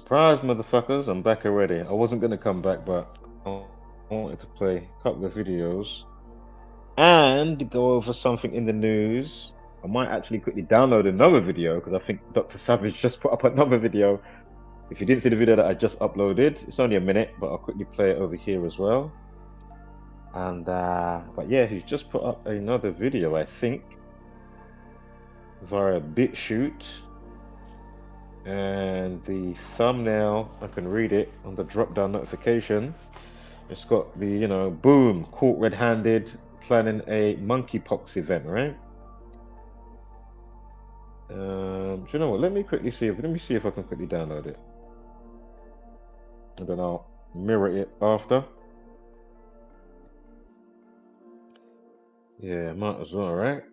Surprise, motherfuckers, I'm back already. I wasn't going to come back, but I wanted to play a couple of videos and go over something in the news. I might actually quickly download another video because I think Dr. Savage just put up another video. If you didn't see the video that I just uploaded, it's only a minute, but I'll quickly play it over here as well. And but yeah, he's just put up another video, I think, via BitChute. And the thumbnail, I can read it on the drop-down notification. It's got the, you know, boom, caught red-handed planning a monkeypox event, right? Do you know what? Let me see if I can quickly download it, and then I'll mirror it after. Yeah, might as well, right?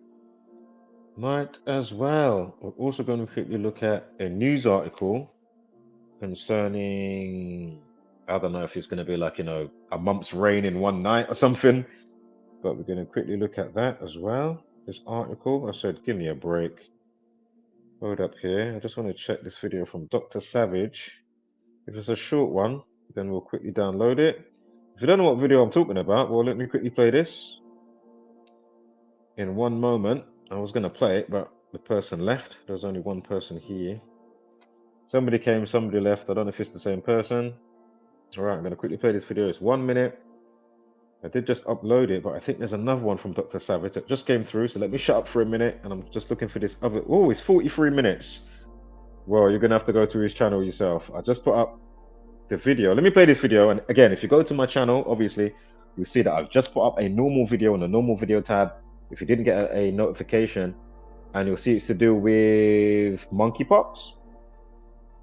Might as well. We're also going to quickly look at a news article concerning, I don't know if it's going to be like, you know, a month's rain in one night or something, but we're going to quickly look at that as well. This article, I said, give me a break. Hold up here. I just want to check this video from Dr. Savage. If it's a short one, then we'll quickly download it. If you don't know what video I'm talking about, well, let me quickly play this. In one moment, I was going to play it, but the person left. There's only one person here. Somebody came, somebody left. I don't know if it's the same person. All right, I'm going to quickly play this video. It's 1 minute. I did just upload it, but I think there's another one from Dr. Savage that just came through. So let me shut up for a minute, and I'm just looking for this other. Oh, it's 43 minutes. Well, you're going to have to go through his channel yourself. I just put up the video. Let me play this video. And again, if you go to my channel, obviously, you'll see that I've just put up a normal video on the normal video tab. If you didn't get a notification, and you'll see it's to do with monkeypox.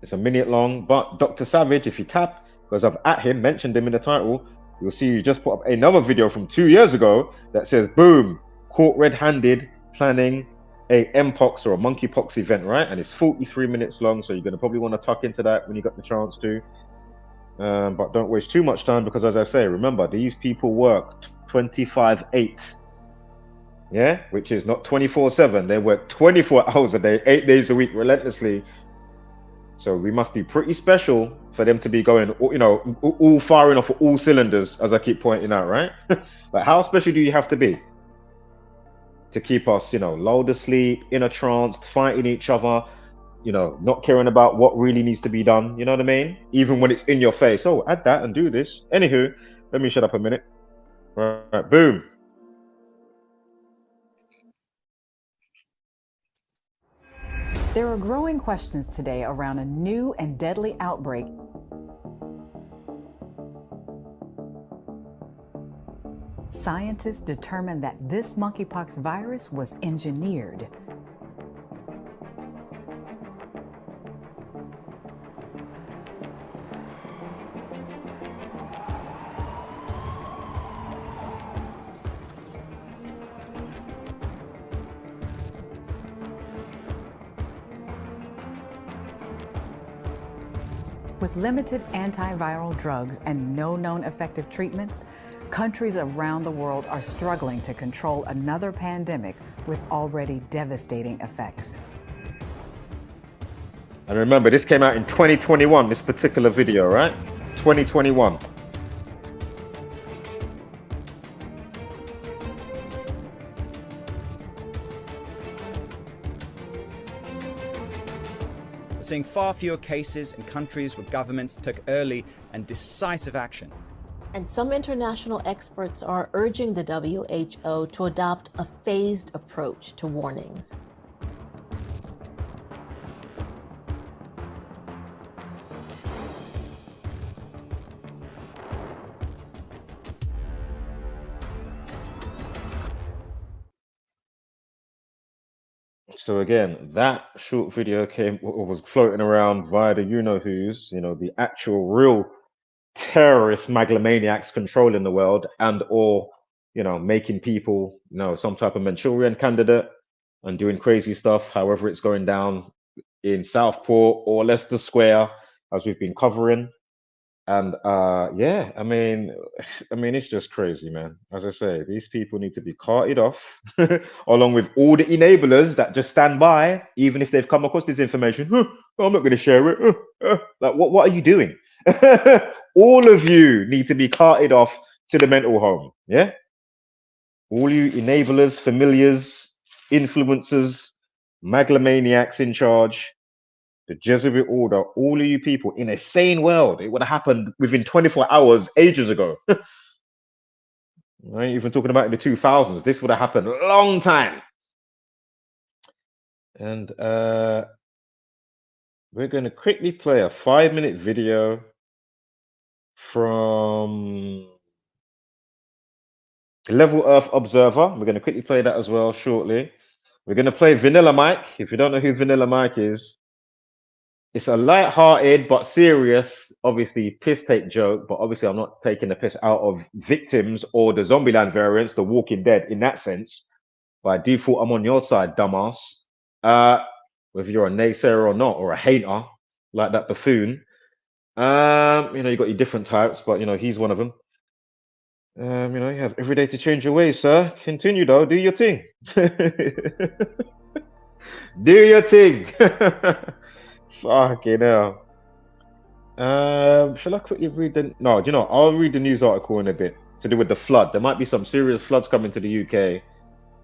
It's a minute long, but Dr. Savage, if you tap, because I've at him, mentioned him in the title, you'll see you just put up another video from 2 years ago that says, boom, caught red-handed planning a mpox or a monkeypox event, right? And it's 43 minutes long, so you're going to probably want to tuck into that when you got the chance to. But don't waste too much time because, as I say, remember, these people work 25/8. Yeah, which is not 24/7. They work 24 hours a day, 8 days a week, relentlessly. So we must be pretty special for them to be going, you know, all firing off all cylinders, as I keep pointing out, right? Like, how special do you have to be to keep us, you know, lulled asleep, in a trance, fighting each other, you know, not caring about what really needs to be done? You know what I mean? Even when it's in your face. Oh, add that and do this. Anywho, let me shut up a minute. Right, boom. There are growing questions today around a new and deadly outbreak. Scientists determined that this monkeypox virus was engineered. With limited antiviral drugs and no known effective treatments, countries around the world are struggling to control another pandemic with already devastating effects. And remember, this came out in 2021, this particular video, right? 2021. We're seeing far fewer cases in countries where governments took early and decisive action. And some international experts are urging the WHO to adopt a phased approach to warnings. So again, that short video was floating around via the you-know-who's, you know, the actual real terrorist megalomaniacs controlling the world, and or, you know, making people, you know, some type of Manchurian candidate and doing crazy stuff, however it's going down in Southport or Leicester Square, as we've been covering. And yeah, I mean, it's just crazy, man. As I say, these people need to be carted off, along with all the enablers that just stand by, even if they've come across this information. "Huh, I'm not going to share it." Like, what are you doing? All of you need to be carted off to the mental home. Yeah, all you enablers, familiars, influencers, megalomaniacs in charge, the Jesuit order, all of you people in a sane world, it would have happened within 24 hours ages ago. I ain't even talking about in the 2000s. This would have happened a long time. And we're going to quickly play a 5-minute video from Level Earth Observer. We're going to quickly play that as well shortly. We're going to play Vanilla Mike. If you don't know who Vanilla Mike is, it's a light-hearted but serious, obviously piss take joke. But obviously, I'm not taking the piss out of victims or the Zombieland variants, The Walking Dead, in that sense. By default, I'm on your side, dumbass. Whether you're a naysayer or not, or a hater like that buffoon. You know, you got your different types, but you know, he's one of them. You know, you have every day to change your ways, sir. Continue though, do your thing. Do your thing. Fucking hell. Shall I quickly read the... No, do you know, I'll read the news article in a bit to do with the flood. There might be some serious floods coming to the UK.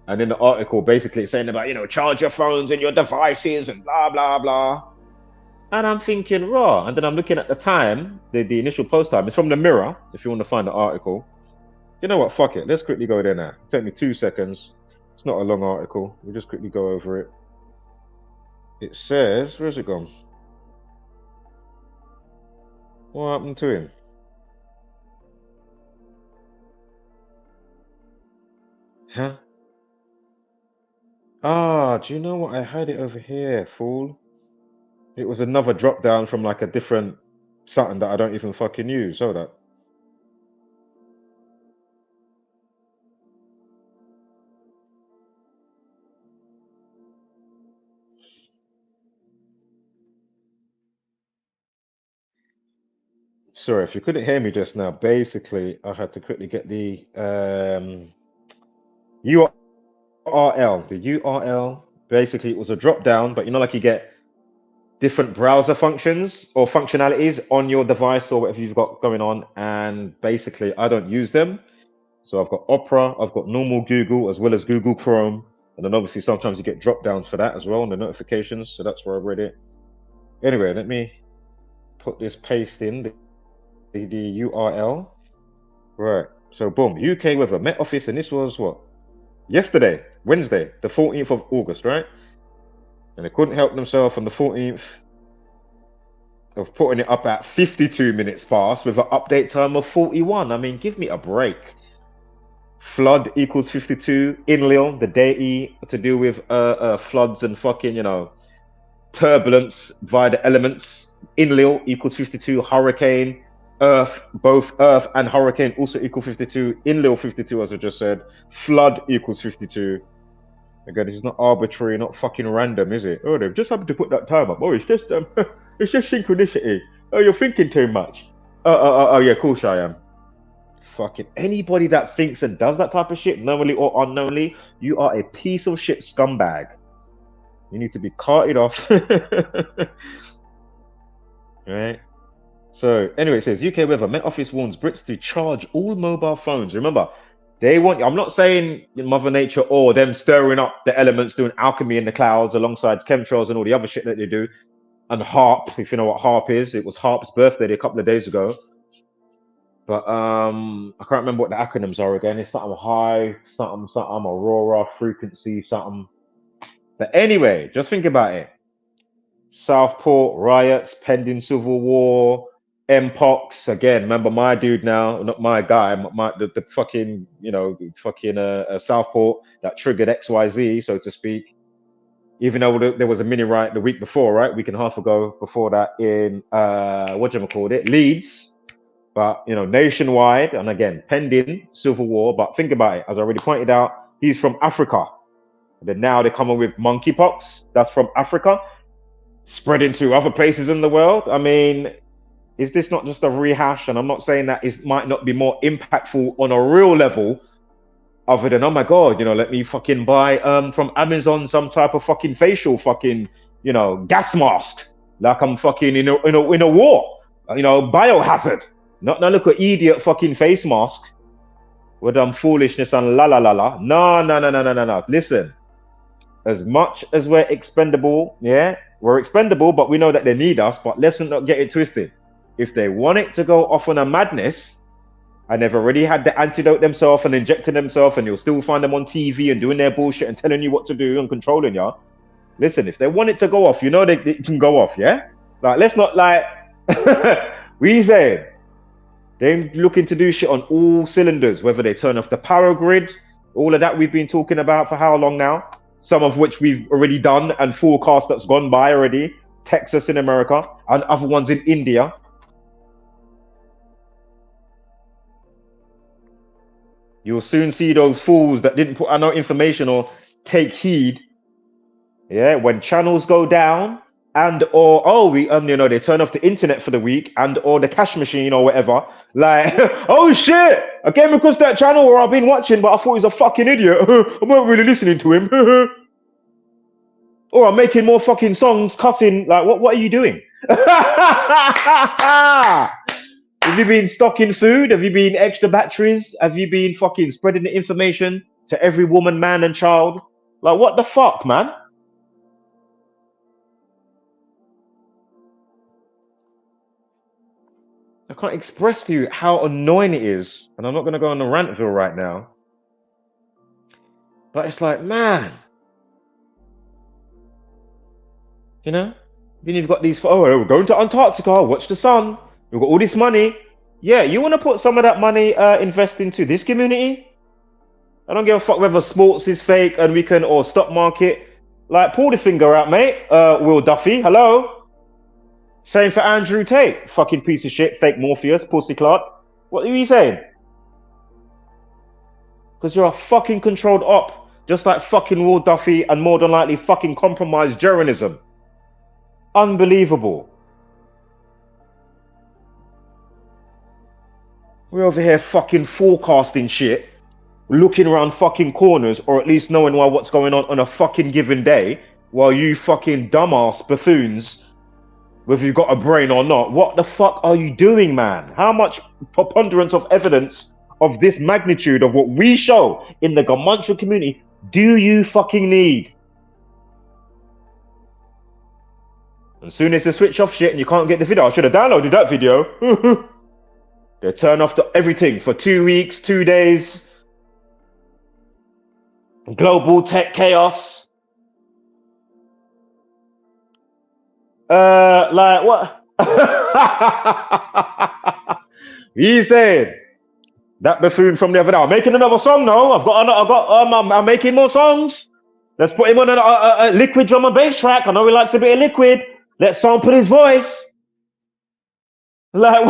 And in the article, basically it's saying about, you know, charge your phones and your devices and blah, blah, blah. And I'm thinking, raw. And then I'm looking at the time, the initial post time. It's from the Mirror, if you want to find the article. You know what? Fuck it. Let's quickly go there now. Take me 2 seconds. It's not a long article. We'll just quickly go over it. It says, where's it gone? What happened to him? Huh? Ah, do you know what? I had it over here, fool. It was another drop down from like a different something that I don't even fucking use. Hold up. Sorry, if you couldn't hear me just now, basically I had to quickly get the URL. The URL, basically it was a drop down, but you know, like you get different browser functions or functionalities on your device or whatever you've got going on, and basically I don't use them. So I've got Opera, I've got normal Google as well as Google Chrome, and then obviously sometimes you get drop downs for that as well on the notifications. So that's where I read it. Anyway, let me put this paste in the URL. Right. So boom, UK weather, Met Office, and this was what? Yesterday, Wednesday, the 14th of August, right? And they couldn't help themselves on the 14th of putting it up at 52 minutes past with an update time of 41. I mean, give me a break. Flood equals 52. Enlil, the deity to do with floods and fucking, you know, turbulence via the elements. Enlil equals 52. Hurricane, Earth, both Earth and hurricane also equal 52. Enlil 52, as I just said. Flood equals 52. Again, this is not arbitrary, not fucking random, is it? Oh, they've just happened to put that time up. Oh, it's just it's just synchronicity. Oh, you're thinking too much. Oh, yeah, of course I am. Fucking anybody that thinks and does that type of shit, knowingly or unknowingly, you are a piece of shit scumbag. You need to be carted off. Right? So anyway, it says UK weather, Met Office warns Brits to charge all mobile phones. Remember, they want, I'm not saying Mother Nature or them stirring up the elements, doing alchemy in the clouds alongside chemtrails and all the other shit that they do. And HARP, if you know what HARP is, it was HARP's birthday a couple of days ago. But I can't remember what the acronyms are again. It's something high, something, aurora, frequency, something. But anyway, just think about it. Southport, riots, pending civil war, Mpox. Again, remember my dude now, not my guy, the fucking, you know, fucking Southport that triggered XYZ, so to speak. Even though there was a mini riot the week before, right? Week and a half ago before that in, Leeds. But, you know, nationwide, and again, pending civil war. But think about it, as I already pointed out, he's from Africa. And then now they're coming with monkeypox. That's from Africa, spreading to other places in the world. I mean, Is this not just a rehash? And I'm not saying that it might not be more impactful on a real level, other than, oh my God, you know, let me fucking buy from Amazon some type of fucking facial fucking, you know, gas mask. Like I'm fucking in a war, you know, biohazard. Not no look at idiot fucking face mask with foolishness and la la la la. No. Listen, as much as we're expendable, yeah, we're expendable, but we know that they need us. But let's not get it twisted. If they want it to go off on a madness, and they've already had the antidote themselves and injected themselves, and you'll still find them on TV and doing their bullshit and telling you what to do and controlling you. Listen, if they want it to go off, you know they can go off, yeah? Like, let's not like, we say, they're looking to do shit on all cylinders, whether they turn off the power grid, all of that we've been talking about for how long now? Some of which we've already done and forecast that's gone by already. Texas in America and other ones in India. You'll soon see those fools that didn't put out no information or take heed. Yeah, when channels go down and or they turn off the internet for the week and or the cash machine or whatever. Like, oh shit, I came across that channel where I've been watching, but I thought he was a fucking idiot. I weren't really listening to him. Or I'm making more fucking songs, cussing. Like, what are you doing? Have you been stocking food? Have you been extra batteries? Have you been fucking spreading the information to every woman, man, and child? Like, what the fuck, man? I can't express to you how annoying it is. And I'm not going to go on the rantville right now. But it's like, man. You know? Then you've got these, oh, we're going to Antarctica, watch the sun. We've got all this money. Yeah, you want to put some of that money invest into this community? I don't give a fuck whether sports is fake and we can, or stock market. Like, pull the finger out, mate. Will Duffy, hello? Same for Andrew Tate. Fucking piece of shit, fake Morpheus, pussy clot. What are you saying? Because you're a fucking controlled op. Just like fucking Will Duffy and more than likely fucking compromised journalism. Unbelievable. We're over here fucking forecasting shit, looking around fucking corners, or at least knowing what's going on a fucking given day, while you fucking dumbass buffoons, whether you've got a brain or not, what the fuck are you doing, man? How much preponderance of evidence of this magnitude of what we show in the Gamantra community do you fucking need? As soon as they switch off shit and you can't get the video, I should have downloaded that video. They turn off everything for 2 weeks, 2 days. Global tech chaos. Like what? He said that buffoon from the other day. I'm making another song now. I'm making more songs. Let's put him on a liquid drum and bass track. I know he likes a bit of liquid. Let's sample his voice. Like,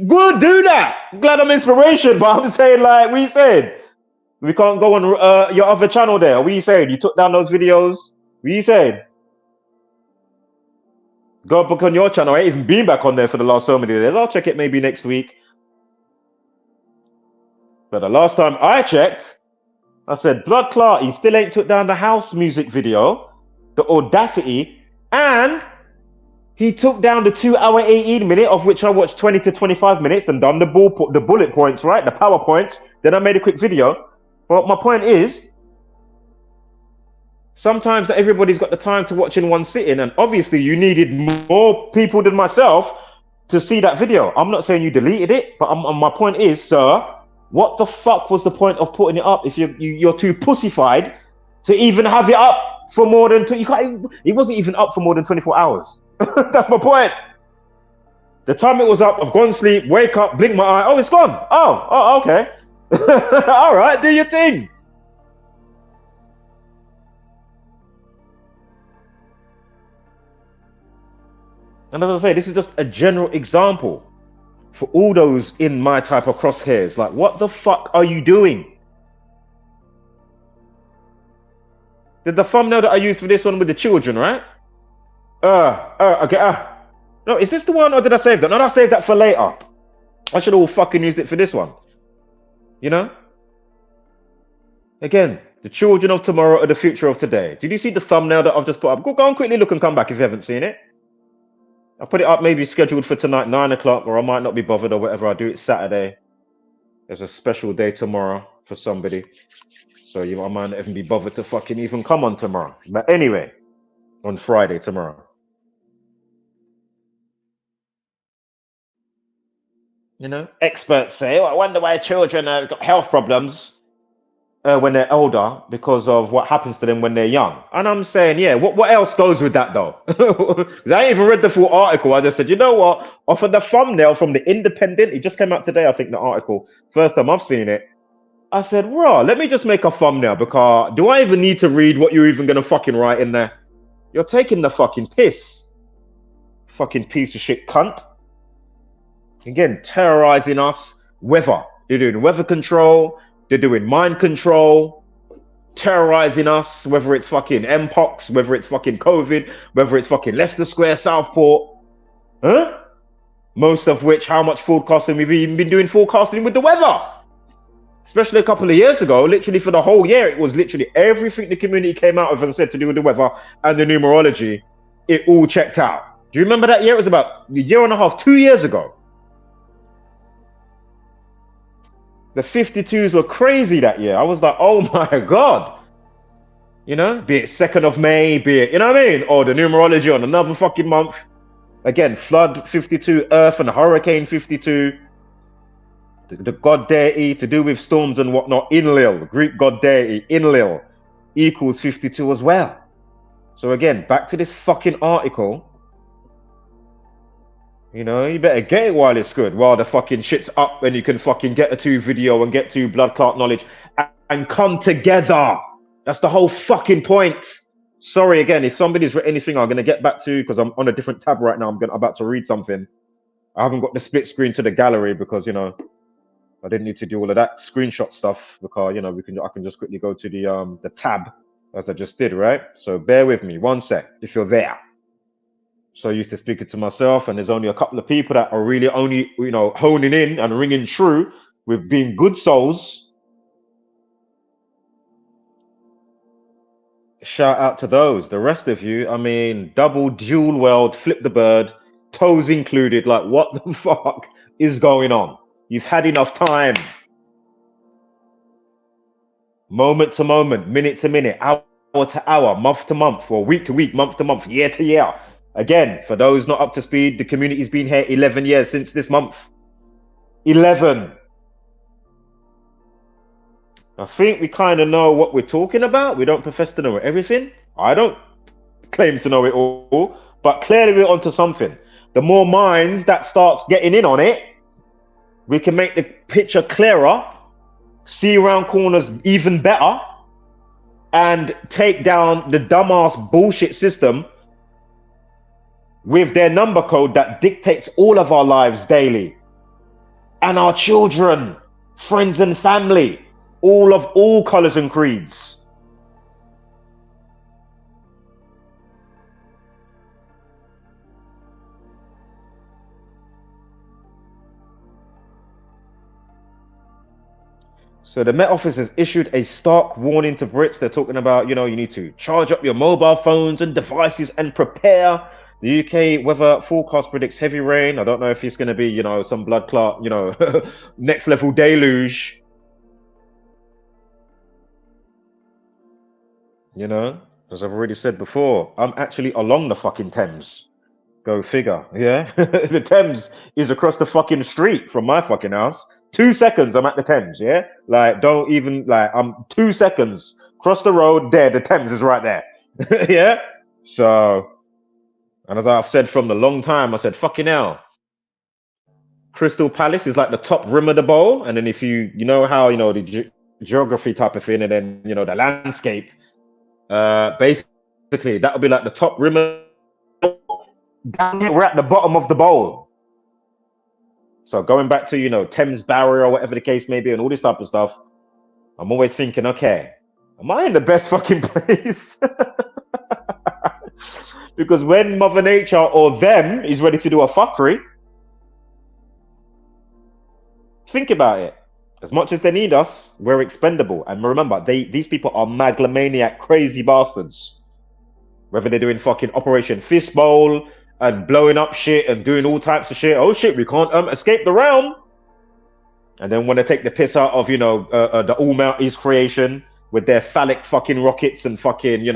good, do that. Glad I'm inspiration, but I'm saying, like, we said, we can't go on your other channel there. What you saying? You took down those videos. What you saying? Go back on your channel. I ain't even been back on there for the last so many days. I'll check it maybe next week. But the last time I checked, I said, blood clot, he still ain't took down the house music video, the audacity, and he took down the 2 hour 18 minute, of which I watched 20 to 25 minutes and done the bullet points, right? The power points. Then I made a quick video. But my point is, sometimes not everybody's got the time to watch in one sitting. And obviously you needed more people than myself to see that video. I'm not saying you deleted it, but my point is, sir, what the fuck was the point of putting it up if you're too pussified to even have it up for more than it wasn't even up for more than 24 hours. That's my point. The time it was up, I've gone to sleep, wake up, blink my eye. Oh, it's gone. Oh, okay. All right, do your thing. And as I say, this is just a general example for all those in my type of crosshairs. Like, what the fuck are you doing? Did the thumbnail that I used for this one with the children, right? Okay, No, is this the one or did I save that? No, I saved that for later. I should have all fucking used it for this one. You know? Again, the children of tomorrow are the future of today. Did you see the thumbnail that I've just put up? Go and quickly look and come back if you haven't seen it. I put it up maybe scheduled for tonight, 9 o'clock, or I might not be bothered or whatever. I do it Saturday. There's a special day tomorrow for somebody. So I might not even be bothered to fucking even come on tomorrow. But anyway, on Friday tomorrow. You know, experts say, oh, I wonder why children have got health problems when they're older because of what happens to them when they're young. And I'm saying, yeah, what else goes with that though? Because I ain't even read the full article. I just said, you know what? Off of the thumbnail from the Independent, it just came out today, I think, the article. First time I've seen it. I said, raw, let me just make a thumbnail because do I even need to read what you're even going to fucking write in there? You're taking the fucking piss. Fucking piece of shit cunt. Again, terrorizing us. Weather. They're doing weather control. They're doing mind control. Terrorizing us. Whether it's fucking Mpox, whether it's fucking COVID, whether it's fucking Leicester Square, Southport. Huh? Most of which, how much forecasting we've even been doing forecasting with the weather. Especially a couple of years ago, literally for the whole year, it was literally everything the community came out with and said to do with the weather and the numerology, it all checked out. Do you remember that year? It was about a year and a half, 2 years ago. The 52s were crazy that year. I was like, oh my God. You know, be it 2nd of May, be it, you know what I mean? Or the numerology on another fucking month. Again, flood 52, earth and hurricane 52. The god deity to do with storms and whatnot, Enlil, Greek god deity, Enlil, equals 52 as well. So again, back to this fucking article. You know, you better get it while it's good, while the fucking shit's up and you can fucking get to video and get to blood clot knowledge and come together. That's the whole fucking point. Sorry again, if somebody's written anything, I'm going to get back to, because I'm on a different tab right now. I'm about to read something. I haven't got the split screen to the gallery because, you know, I didn't need to do all of that screenshot stuff because, you know, I can just quickly go to the tab as I just did, right? So bear with me 1 sec if you're there. So used to speaking to myself, and there's only a couple of people that are really only, you know, honing in and ringing true with being good souls. Shout out to those. The rest of you, I mean, double, dual world, flip the bird, toes included. Like, what the fuck is going on? You've had enough time. Moment to moment, minute to minute, hour to hour, month to month, or week to week, month to month, year to year. Again, for those not up to speed, the community's been here 11 years since this month. 11. I think we kind of know what we're talking about. We don't profess to know everything. I don't claim to know it all, but clearly we're onto something. The more minds that starts getting in on it, we can make the picture clearer, see around corners even better, and take down the dumbass bullshit system with their number code that dictates all of our lives daily. And our children, friends and family, all colors and creeds. So the Met Office has issued a stark warning to Brits. They're talking about, you know, you need to charge up your mobile phones and devices and prepare. The UK weather forecast predicts heavy rain. I don't know if it's going to be, you know, some blood clot, you know, next level deluge. You know, as I've already said before, I'm actually along the fucking Thames. Go figure, yeah? The Thames is across the fucking street from my fucking house. 2 seconds, I'm at the Thames, yeah? Like, don't even, like, I'm 2 seconds. Cross the road, there, the Thames is right there. Yeah? So, and as I've said from the long time, I said, fucking hell. Crystal Palace is like the top rim of the bowl. And then if you know how, you know, the geography type of thing, and then, you know, the landscape, basically, that would be like the top rim of the bowl. Down here, we're at the bottom of the bowl. So going back to, you know, Thames Barrier or whatever the case may be and all this type of stuff, I'm always thinking, okay, am I in the best fucking place? Because when Mother Nature or them is ready to do a fuckery, think about it. As much as they need us, we're expendable. And remember, these people are megalomaniac, crazy bastards. Whether they're doing fucking Operation Fistbowl and blowing up shit and doing all types of shit. Oh shit, we can't escape the realm. And then when they take the piss out of, the All-Mounties creation with their phallic fucking rockets and fucking,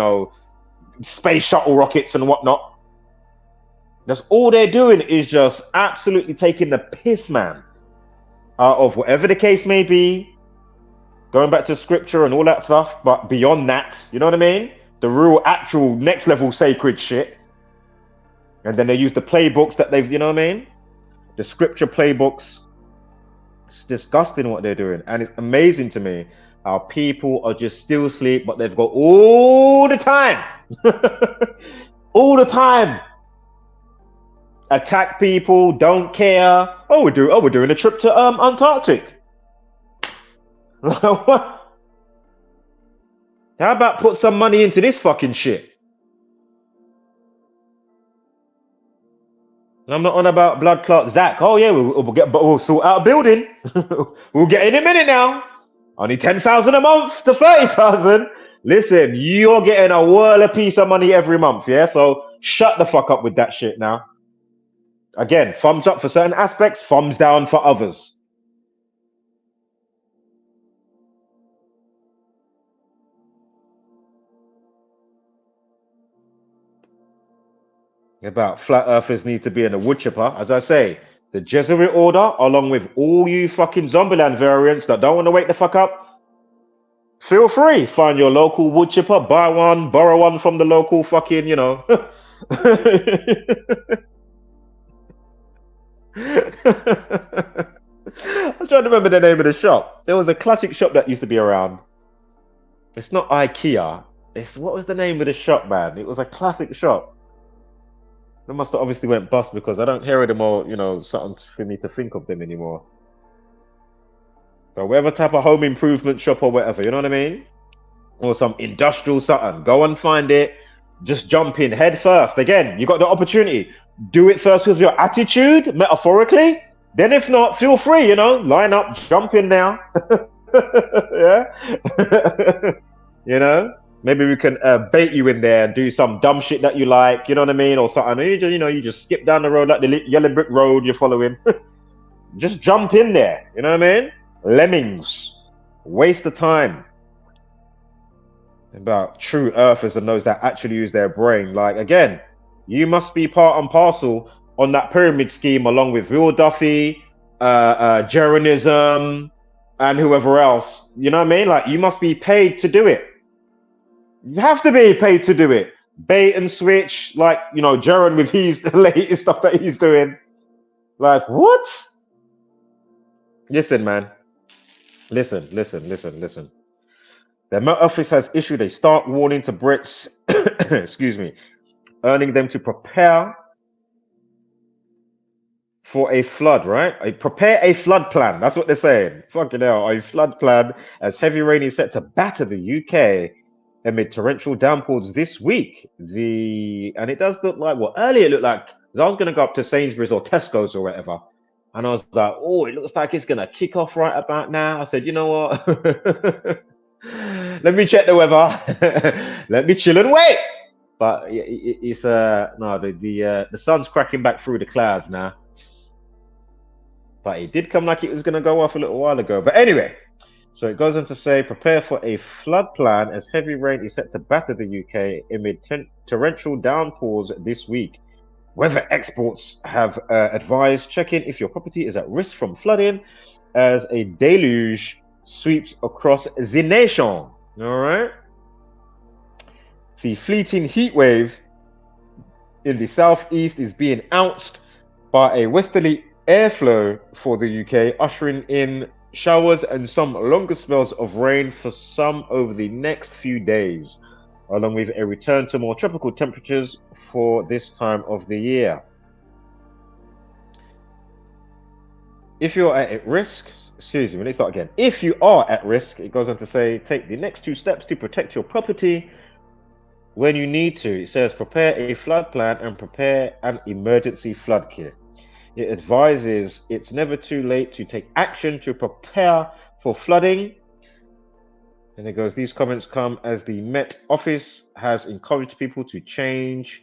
space shuttle rockets and whatnot. That's all they're doing is just absolutely taking the piss, man. Out of whatever the case may be, going back to scripture and all that stuff, but beyond that, you know what I mean? The real, actual, next level sacred shit. And then they use the playbooks that they've, you know what I mean? The scripture playbooks. It's disgusting what they're doing. And it's amazing to me how people are just still asleep, but they've got all the time. All the time. Attack people, don't care. Oh, we're doing a trip to Antarctic. How about put some money into this fucking shit? I'm not on about blood clot Zach. Oh yeah, we'll sort out a building. We'll get in a minute now. Only 10,000 a month to 30,000. Listen, you're getting a whirl a piece of money every month, yeah? So shut the fuck up with that shit now. Again, thumbs up for certain aspects, thumbs down for others. About flat earthers need to be in a wood chipper. As I say, the Jesuit order, along with all you fucking Zombieland variants that don't want to wake the fuck up, feel free. Find your local wood chipper, buy one, borrow one from the local fucking, I'm trying to remember the name of the shop. There was a classic shop that used to be around. It's not IKEA. What was the name of the shop, man? It was a classic shop. They must have obviously went bust because I don't hear them or, something for me to think of them anymore. But whatever type of home improvement shop or whatever, you know what I mean? Or some industrial something. Go and find it. Just jump in head first. Again, you got the opportunity. Do it first with your attitude, metaphorically. Then if not, feel free, line up, jump in now. Yeah. Maybe we can bait you in there and do some dumb shit that you like, you know what I mean? Or something. You just skip down the road like the yellow brick road you're following. Just jump in there, you know what I mean? Lemmings. Waste of time. About true earthers and those that actually use their brain. Like, again, you must be part and parcel on that pyramid scheme along with Will Duffy, Jeranism, and whoever else. You know what I mean? Like, you must be paid to do it. You have to be paid to do it. Bait and switch, like, Jaron with his latest stuff that he's doing. Like, what? Listen, man. Listen. The Met Office has issued a stark warning to Brits, excuse me, urging them to prepare for a flood, right? Prepare a flood plan. That's what they're saying. Fucking hell, a flood plan as heavy rain is set to batter the UK amid torrential downpours this week. And it does look like, earlier it looked like, I was going to go up to Sainsbury's or Tesco's or whatever. And I was like, oh, it looks like it's going to kick off right about now. I said, you know what? Let me check the weather. Let me chill and wait. But it's no, the sun's cracking back through the clouds now. But it did come like it was going to go off a little while ago. But anyway, so it goes on to say, prepare for a flood plan as heavy rain is set to batter the UK amid torrential downpours this week. Weather experts have advised checking if your property is at risk from flooding as a deluge sweeps across the nation. All right. The fleeting heat wave in the southeast is being ounced by a westerly airflow for the UK, ushering in showers and some longer spells of rain for some over the next few days, along with a return to more tropical temperatures for this time of the year. If you're at risk, excuse me, let me start again. If you are at risk, it goes on to say, take the next 2 steps to protect your property. when you need to. It says prepare a flood plan and prepare an emergency flood kit. It advises it's never too late to take action to prepare for flooding. And it goes, these comments come as the Met Office has encouraged people to charge,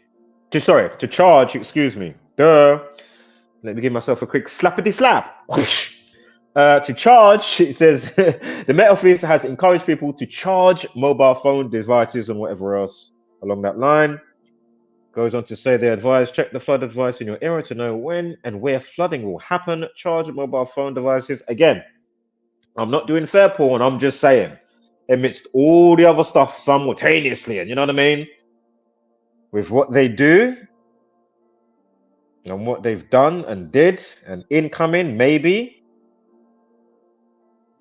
excuse me. Let me give myself a quick slappity slap. To charge, it says, the Met Office has encouraged people to charge mobile phone devices and whatever else along that line. Goes on to say they advise, check the flood advice in your area to know when and where flooding will happen. Charge mobile phone devices. Again, I'm not doing fair porn, I'm just saying, amidst all the other stuff simultaneously, and you know what I mean? With what they do and what they've done and did and incoming, maybe.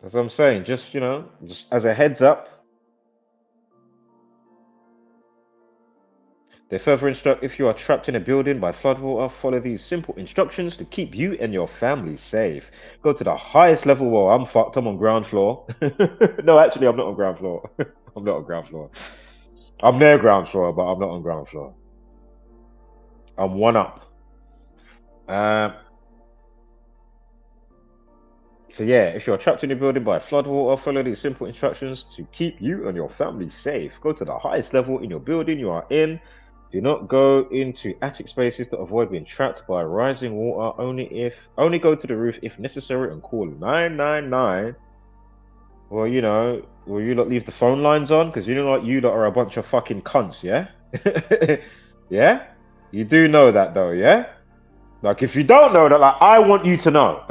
As I'm saying, just, you know, just as a heads up. They further instruct, if you are trapped in a building by floodwater, follow these simple instructions to keep you and your family safe. Go to the highest level. Well, I'm fucked. I'm on ground floor. No, actually, I'm not on ground floor. I'm not on ground floor. I'm near ground floor, but I'm not on ground floor. I'm one up. So yeah, if you're trapped in a building by floodwater, follow these simple instructions to keep you and your family safe. Go to the highest level in your building you are in. Do not go into attic spaces to avoid being trapped by rising water. Only go to the roof if necessary and call 999. Well, you know, will you not leave the phone lines on? Because you know, like, you lot are a bunch of fucking cunts, yeah? Yeah? You do know that though, yeah? Like, if you don't know that, like, I want you to know.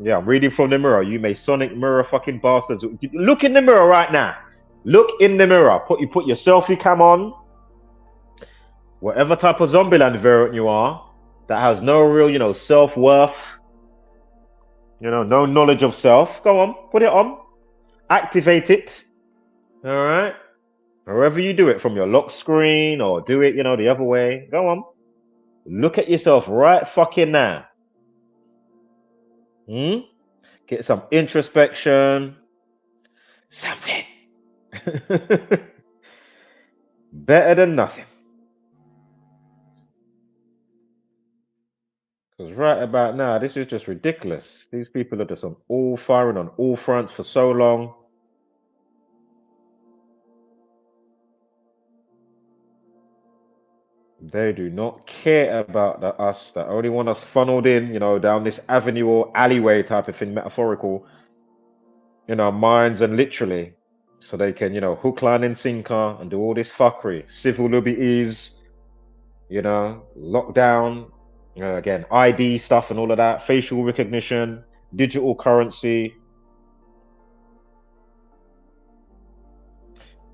Yeah, I'm reading from the mirror. You Masonic mirror fucking bastards. Look in the mirror right now. Look in the mirror. Put your selfie cam on. Whatever type of Zombieland variant you are, that has no real, you know, self-worth, you know, no knowledge of self. Go on, put it on. Activate it. All right. However you do it, from your lock screen or do it, you know, the other way. Go on. Look at yourself right fucking now. Get some introspection. Something. Better than nothing. Because right about now, this is just ridiculous. These people are just on all firing on all fronts for so long. They do not care about us. They only want us funneled in, you know, down this avenue or alleyway type of thing, metaphorical, in our minds and literally. So they can, you know, hook, line, and sinker and do all this fuckery. Civil liberties, you know, lockdown, again, ID stuff and all of that, facial recognition, digital currency.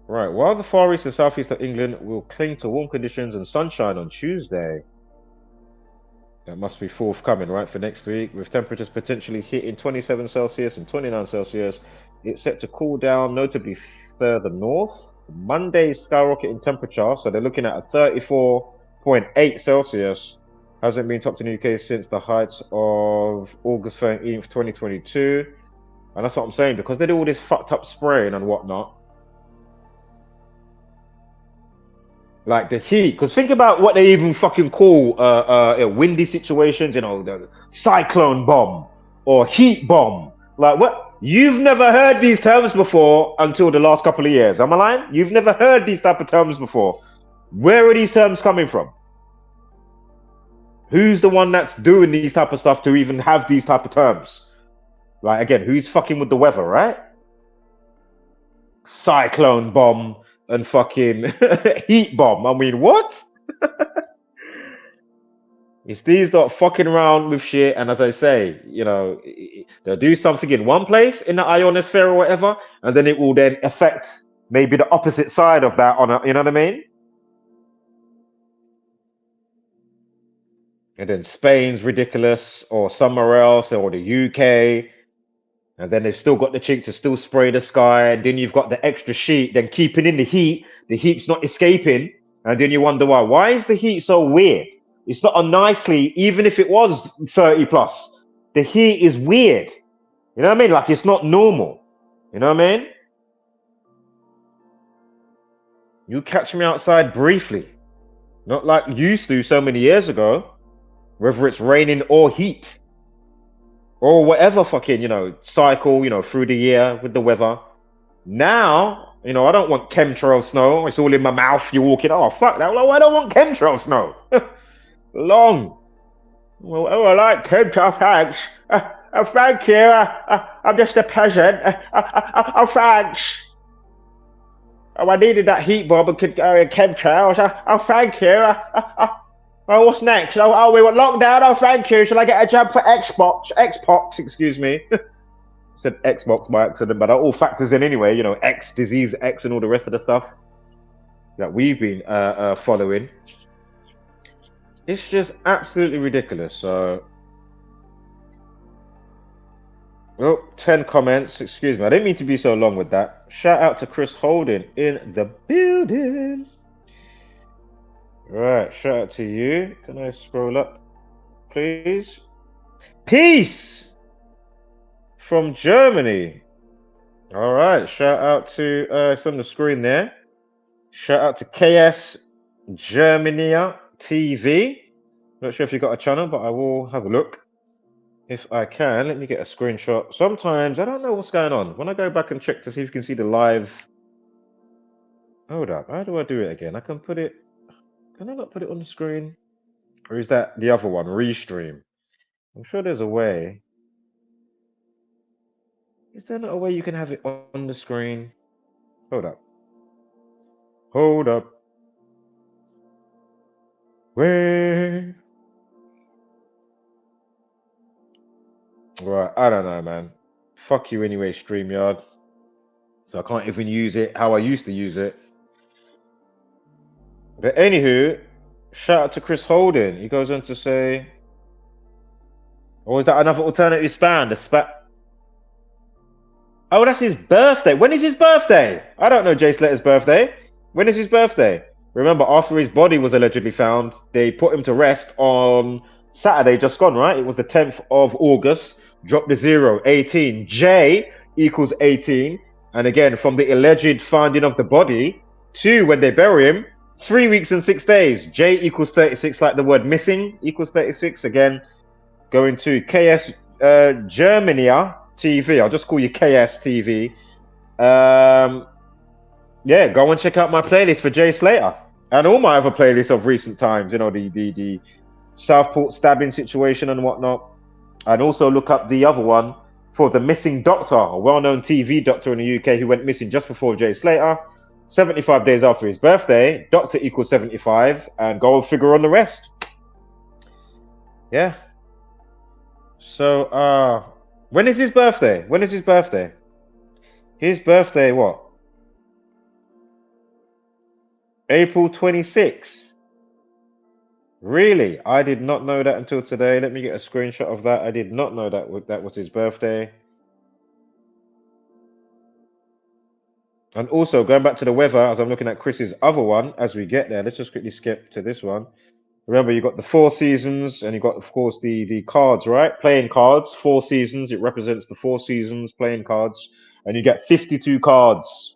Right, while the Far East and Southeast of England will cling to warm conditions and sunshine on Tuesday. That must be forthcoming, right, for next week, with temperatures potentially hitting 27 Celsius and 29 Celsius. It's set to cool down, notably further north. Monday skyrocketing temperature, so they're looking at a 34.8 Celsius. Hasn't been topped in the UK since the heights of August 13th, 2022. And that's what I'm saying, because they do all this fucked up spraying and whatnot. Like the heat, because think about what they even fucking call windy situations, you know, the cyclone bomb or heat bomb. Like, what? You've never heard these terms before until the last couple of years. Am I lying? You've never heard these type of terms before. Where are these terms coming from? Who's the one that's doing these type of stuff to even have these type of terms? Like, again, who's fucking with the weather, right? Cyclone bomb and fucking heat bomb. I mean, what? It's these that fucking around with shit, and as I say, you know, they'll do something in one place in the ionosphere or whatever, and then it will then affect maybe the opposite side of that on a, you know what I mean? And then Spain's ridiculous, or somewhere else, or the UK, and then they've still got the cheek to still spray the sky, and then you've got the extra sheet, then keeping in the heat's not escaping, and then you wonder why. Why is the heat so weird? It's not on nicely, even if it was 30 plus. The heat is weird. You know what I mean? Like, it's not normal. You know what I mean? You catch me outside briefly. Not like you used to so many years ago. Whether it's raining or heat. Or whatever fucking, cycle, through the year with the weather. Now, I don't want chemtrail snow. It's all in my mouth. You're walking. Oh, fuck that. Well, I don't want chemtrail snow. Long. Well, oh, I like chemtrail, thanks. Thank you. I'm just a peasant. Oh, thanks. Oh, I needed that heat bulb and could go in chemtrails. Oh, thank you. Oh, what's next? Oh, we want lockdown. Oh, thank you. Shall I get a jump for Xbox? Xbox, excuse me. Said Xbox by accident, but that all factors in anyway. X, disease X, and all the rest of the stuff that we've been following. It's just absolutely ridiculous. So, 10 comments. Excuse me. I didn't mean to be so long with that. Shout out to Chris Holden in the building. Right. Shout out to you. Can I scroll up, please? Peace from Germany. All right. Shout out to, it's on the screen there. Shout out to KS Germania TV. Not sure if you got a channel, but I will have a look. If I can, let me get a screenshot. Sometimes I don't know what's going on. When I go back and check to see if you can see the live. Hold up. How do I do it again? I can put it. Can I not put it on the screen? Or is that the other one? Restream. I'm sure there's a way. Is there not a way you can have it on the screen? Hold up. Hold up. Where? Right, I don't know, man. Fuck you anyway, StreamYard. So I can't even use it how I used to use it. But anywho, shout out to Chris Holden. He goes on to say, or is that another alternative span? Oh, that's his birthday. When is his birthday? I don't know Jay Slater's birthday. When is his birthday? Remember, after his body was allegedly found, they put him to rest on Saturday just gone, right? It was the 10th of August. Drop the 0, 18. J equals 18. And again, from the alleged finding of the body to when they bury him, 3 weeks and 6 days. J equals 36, like the word missing equals 36. Again, going to KS Germania TV. I'll just call you KS TV. Yeah, go and check out my playlist for Jay Slater. And all my other playlists of recent times, the Southport Stabbing situation and whatnot. And also look up the other one for the missing doctor, a well-known TV doctor in the UK who went missing just before Jay Slater, 75 days after his birthday. Doctor equals 75, and go and figure on the rest. Yeah. So, when is his birthday? When is his birthday? His birthday, what? April 26th. Really? I did not know that until today. Let me get a screenshot of that. I did not know that was his birthday. And also, going back to the weather, as I'm looking at Chris's other one, as we get there, let's just quickly skip to this one. Remember, you got the 4 seasons, and you got, of course, the cards, right? Playing cards, 4 seasons. It represents the 4 seasons, playing cards. And you get 52 cards.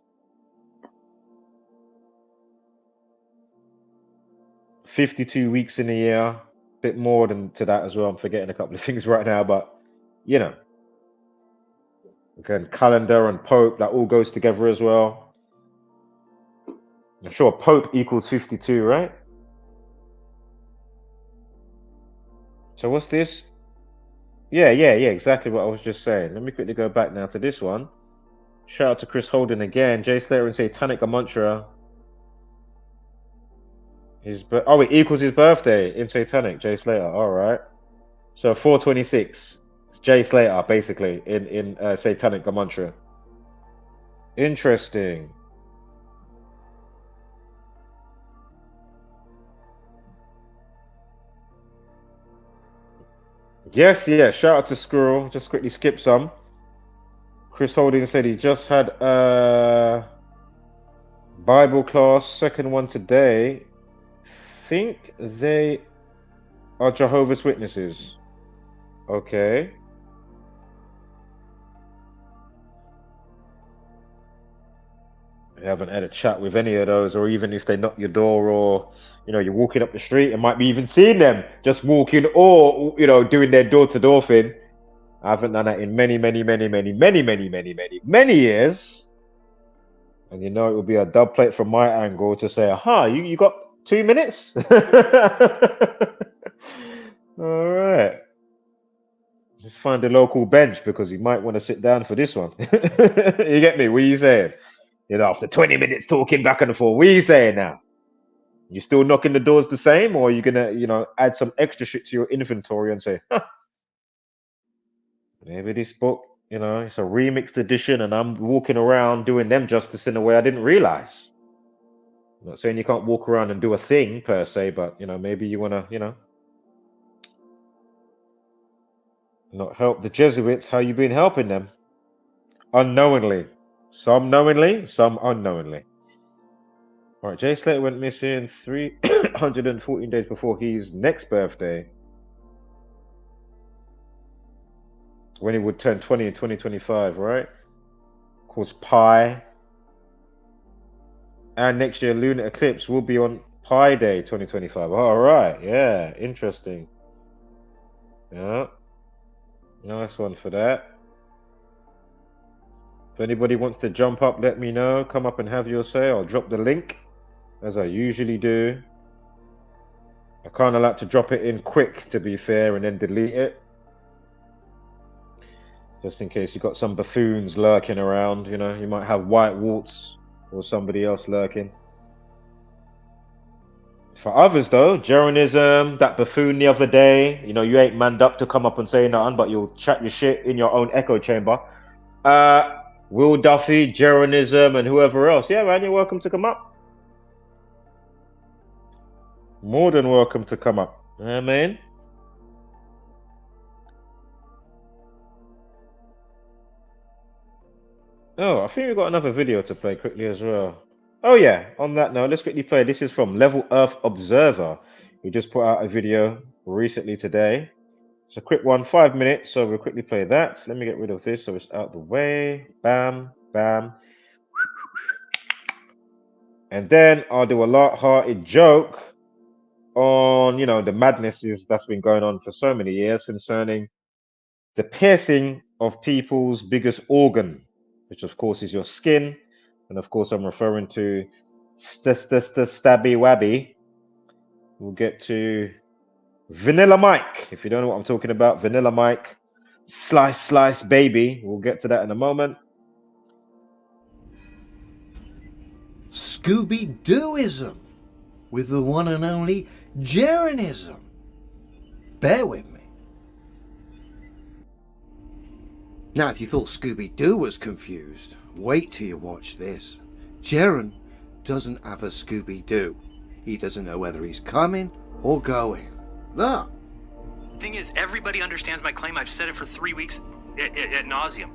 52 weeks in a year, a bit more than to that as well. I'm forgetting a couple of things right now, but again, calendar and Pope, that all goes together as well. I'm sure Pope equals 52, right? So what's this? Yeah, exactly what I was just saying. Let me quickly go back now to this one. Shout out to Chris Holden again. Jay Slater and Satanic Amantra. It equals his birthday in Satanic, Jay Slater. All right. So 426, Jay Slater, basically, in Satanic Amantra. Interesting. Yes. Shout out to Squirrel. Just quickly skip some. Chris Holding said he just had a Bible class, second one today. Think they are Jehovah's Witnesses. Okay. You haven't had a chat with any of those, or even if they knock your door, or you're walking up the street and might be even seeing them just walking, or doing their door-to-door thing. I haven't done that in many, many, many, many, many, many, many, many, many years. And it will be a dub plate from my angle to say, aha, you got 2 minutes? All right. Just find a local bench because you might want to sit down for this one. You get me? What are you saying? After 20 minutes talking back and forth, what are you saying now? You still knocking the doors the same, or are you gonna, add some extra shit to your inventory and say, huh, maybe this book, it's a remixed edition and I'm walking around doing them justice in a way I didn't realize. I'm not saying you can't walk around and do a thing per se, but maybe you wanna, not help the Jesuits. How you been helping them? Unknowingly. Some knowingly, some unknowingly. All right, Jay Slater went missing 314 days before his next birthday, when he would turn 20 in 2025, right? Of course, Pi. And next year, lunar eclipse will be on Pi Day 2025. All right, yeah, interesting. Yeah, nice one for that. If anybody wants to jump up, let me know. Come up and have your say. I'll drop the link, as I usually do. I kind of like to drop it in quick, to be fair, and then delete it. Just in case you've got some buffoons lurking around, you might have White Waltz or somebody else lurking. For others, though, Jeronism, that buffoon the other day, you ain't manned up to come up and say nothing, but you'll chat your shit in your own echo chamber. Will Duffy, Jeronism, and whoever else. Yeah, man, you're welcome to come up. More than welcome to come up. Man. Oh, I think we've got another video to play quickly as well. Oh yeah, on that note, let's quickly play. This is from Level Earth Observer, who just put out a video recently today. It's a quick one, 5 minutes, so we'll quickly play that. Let me get rid of this so it's out the way. Bam, bam. And then I'll do a light-hearted joke on, the madnesses that's been going on for so many years concerning the piercing of people's biggest organ, which of course is your skin. And of course I'm referring to stabby wabby. We'll get to Vanilla Mike. If you don't know what I'm talking about, Vanilla Mike, slice baby. We'll get to that in a moment. Scooby-Dooism with the one and only Jeronism. Bear with me. Now, if you thought Scooby-Doo was confused, wait till you watch this. Jeron doesn't have a Scooby-Doo. He doesn't know whether he's coming or going. Look. Thing is, everybody understands my claim. I've said it for 3 weeks at nauseum.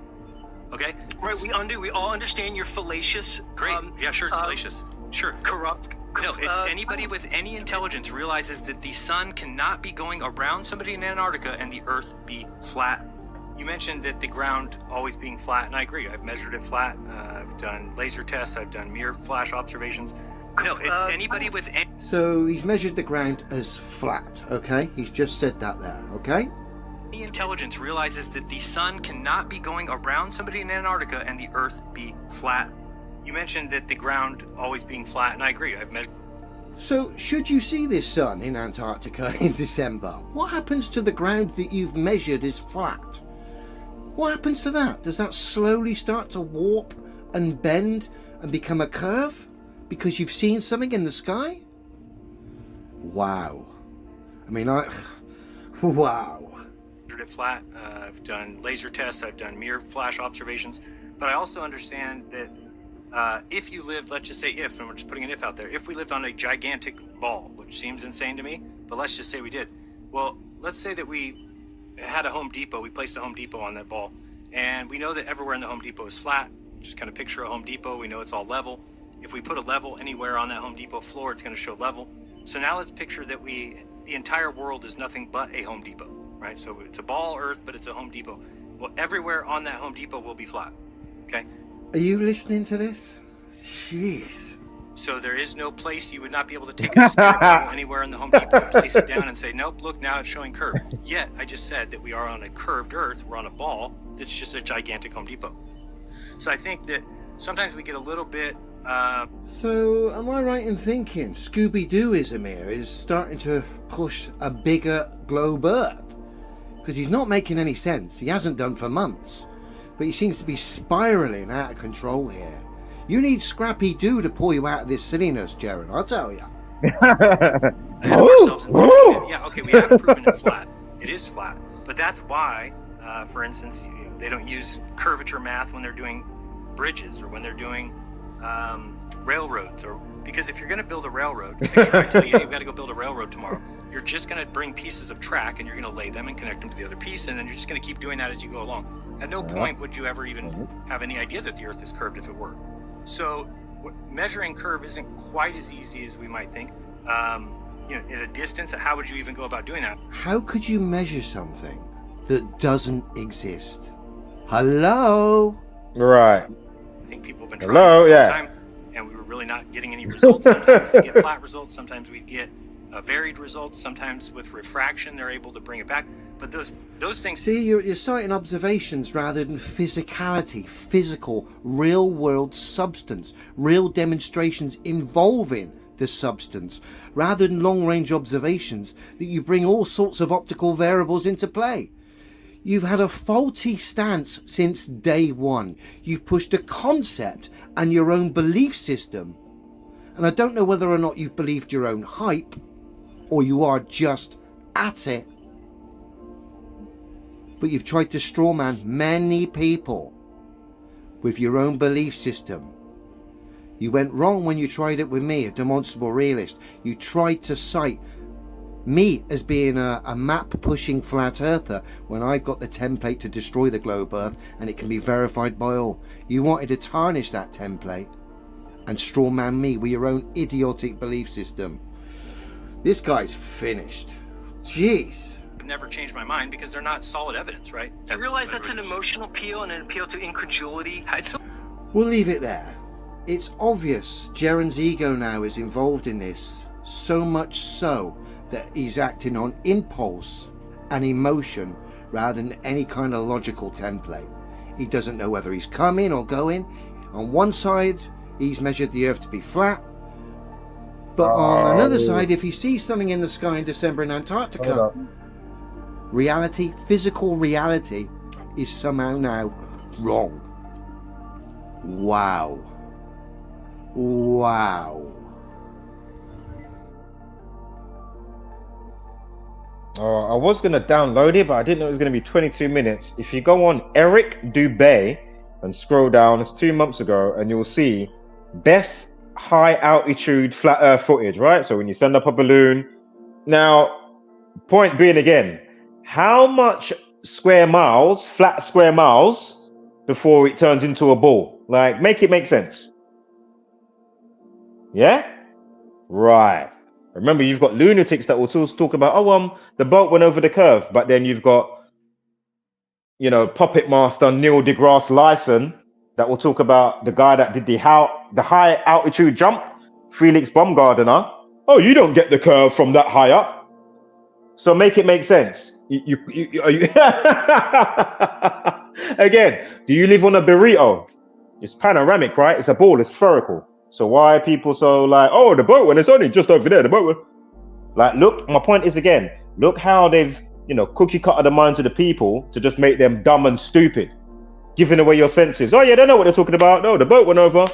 Okay? Right, we all understand you're fallacious. Great. Yeah, sure, it's fallacious. Sure. Corrupt. No, it's anybody with any intelligence realizes that the sun cannot be going around somebody in Antarctica and the Earth be flat. You mentioned that the ground always being flat, and I agree. I've measured it flat. I've done laser tests. I've done mirror flash observations. No, it's anybody with any... So he's measured the ground as flat, okay? He's just said that there, okay? Any intelligence realizes that the sun cannot be going around somebody in Antarctica and the Earth be flat. You mentioned that the ground always being flat, and I agree. I've measured... So, should you see this sun in Antarctica in December, what happens to the ground that you've measured is flat? What happens to that? Does that slowly start to warp and bend and become a curve because you've seen something in the sky? Wow. I mean, wow. it flat. I've done laser tests. I've done mirror flash observations. But I also understand that if you lived, let's just say if, and we're just putting an if out there, if we lived on a gigantic ball, which seems insane to me, but let's just say we did. Well, let's say that we had a Home Depot, we placed a Home Depot on that ball, and we know that everywhere in the Home Depot is flat. Just kind of picture a Home Depot, we know it's all level. If we put a level anywhere on that Home Depot floor, it's going to show level. So now let's picture that the entire world is nothing but a Home Depot, right? So it's a ball Earth, but it's a Home Depot. Well, everywhere on that Home Depot will be flat, okay? Are you listening to this? Jeez. So there is no place you would not be able to take a spirit bottle anywhere in the Home Depot, place it down and say, nope, look, now it's showing curve. Yet, I just said that we are on a curved Earth. We're on a ball that's just a gigantic Home Depot. So I think that sometimes we get a little bit... So, am I right in thinking Scooby-Dooism here is starting to push a bigger globe Earth? Because he's not making any sense. He hasn't done for months. But he seems to be spiralling out of control here. You need Scrappy Doo to pull you out of this silliness, Jaron, I'll tell you. ahead of ourselves and thinking that, yeah, okay, we haven't proven it flat. It is flat. But that's why, for instance, they don't use curvature math when they're doing bridges or when they're doing railroads. Or because if you're going to build a railroad, picture I tell you, hey, you've got to go build a railroad tomorrow. You're just going to bring pieces of track and you're going to lay them and connect them to the other piece, and then you're just going to keep doing that as you go along. At no point would you ever even have any idea that the Earth is curved if it were. So measuring curve isn't quite as easy as we might think. At a distance, how would you even go about doing that? How could you measure something that doesn't exist? Hello? Right. I think people have been trying for a long time, and we were really not getting any results. Sometimes we get flat results, sometimes we get varied results, sometimes with refraction they're able to bring it back. But those things... See, you're citing observations rather than physicality, physical, real-world substance, real demonstrations involving the substance, rather than long-range observations that you bring all sorts of optical variables into play. You've had a faulty stance since day one. You've pushed a concept and your own belief system. And I don't know whether or not you've believed your own hype, or you are just at it. But you've tried to strawman many people with your own belief system. You went wrong when you tried it with me, a demonstrable realist. You tried to cite me as being a map-pushing flat earther when I've got the template to destroy the globe Earth and it can be verified by all. You wanted to tarnish that template and strawman me with your own idiotic belief system. This guy's finished. Jeez. I've never changed my mind because they're not solid evidence, right? You realize that's an emotional appeal and an appeal to incredulity? We'll leave it there. It's obvious Jaron's ego now is involved in this, so much so that he's acting on impulse and emotion rather than any kind of logical template. He doesn't know whether he's coming or going. On one side, he's measured the Earth to be flat, but on another side, if he sees something in the sky in December in Antarctica, reality, physical reality, is somehow now wrong. Wow. Wow. I was going to download it, but I didn't know it was going to be 22 minutes. If you go on Eric Dubay and scroll down, it's 2 months ago, and you'll see best high altitude flat earth footage, right? So when you send up a balloon. Now, point being again, how much square miles, flat square miles, before it turns into a ball? Like, make it make sense. Yeah? Right. Remember, you've got lunatics that will talk about, the boat went over the curve, but then you've got, puppet master Neil deGrasse Tyson that will talk about the guy that did the high altitude jump, Felix Baumgartner. Oh, you don't get the curve from that high up. So make it make sense. Again, do you live on a burrito? It's panoramic, right? It's a ball, it's spherical. So why are people so like, oh, the boat, when it's only just over there, the boat. Like, look, my point is again, look how they've, cookie cutter the minds of the people to just make them dumb and stupid, giving away your senses. Oh yeah, they know what they're talking about. No, the boat went over.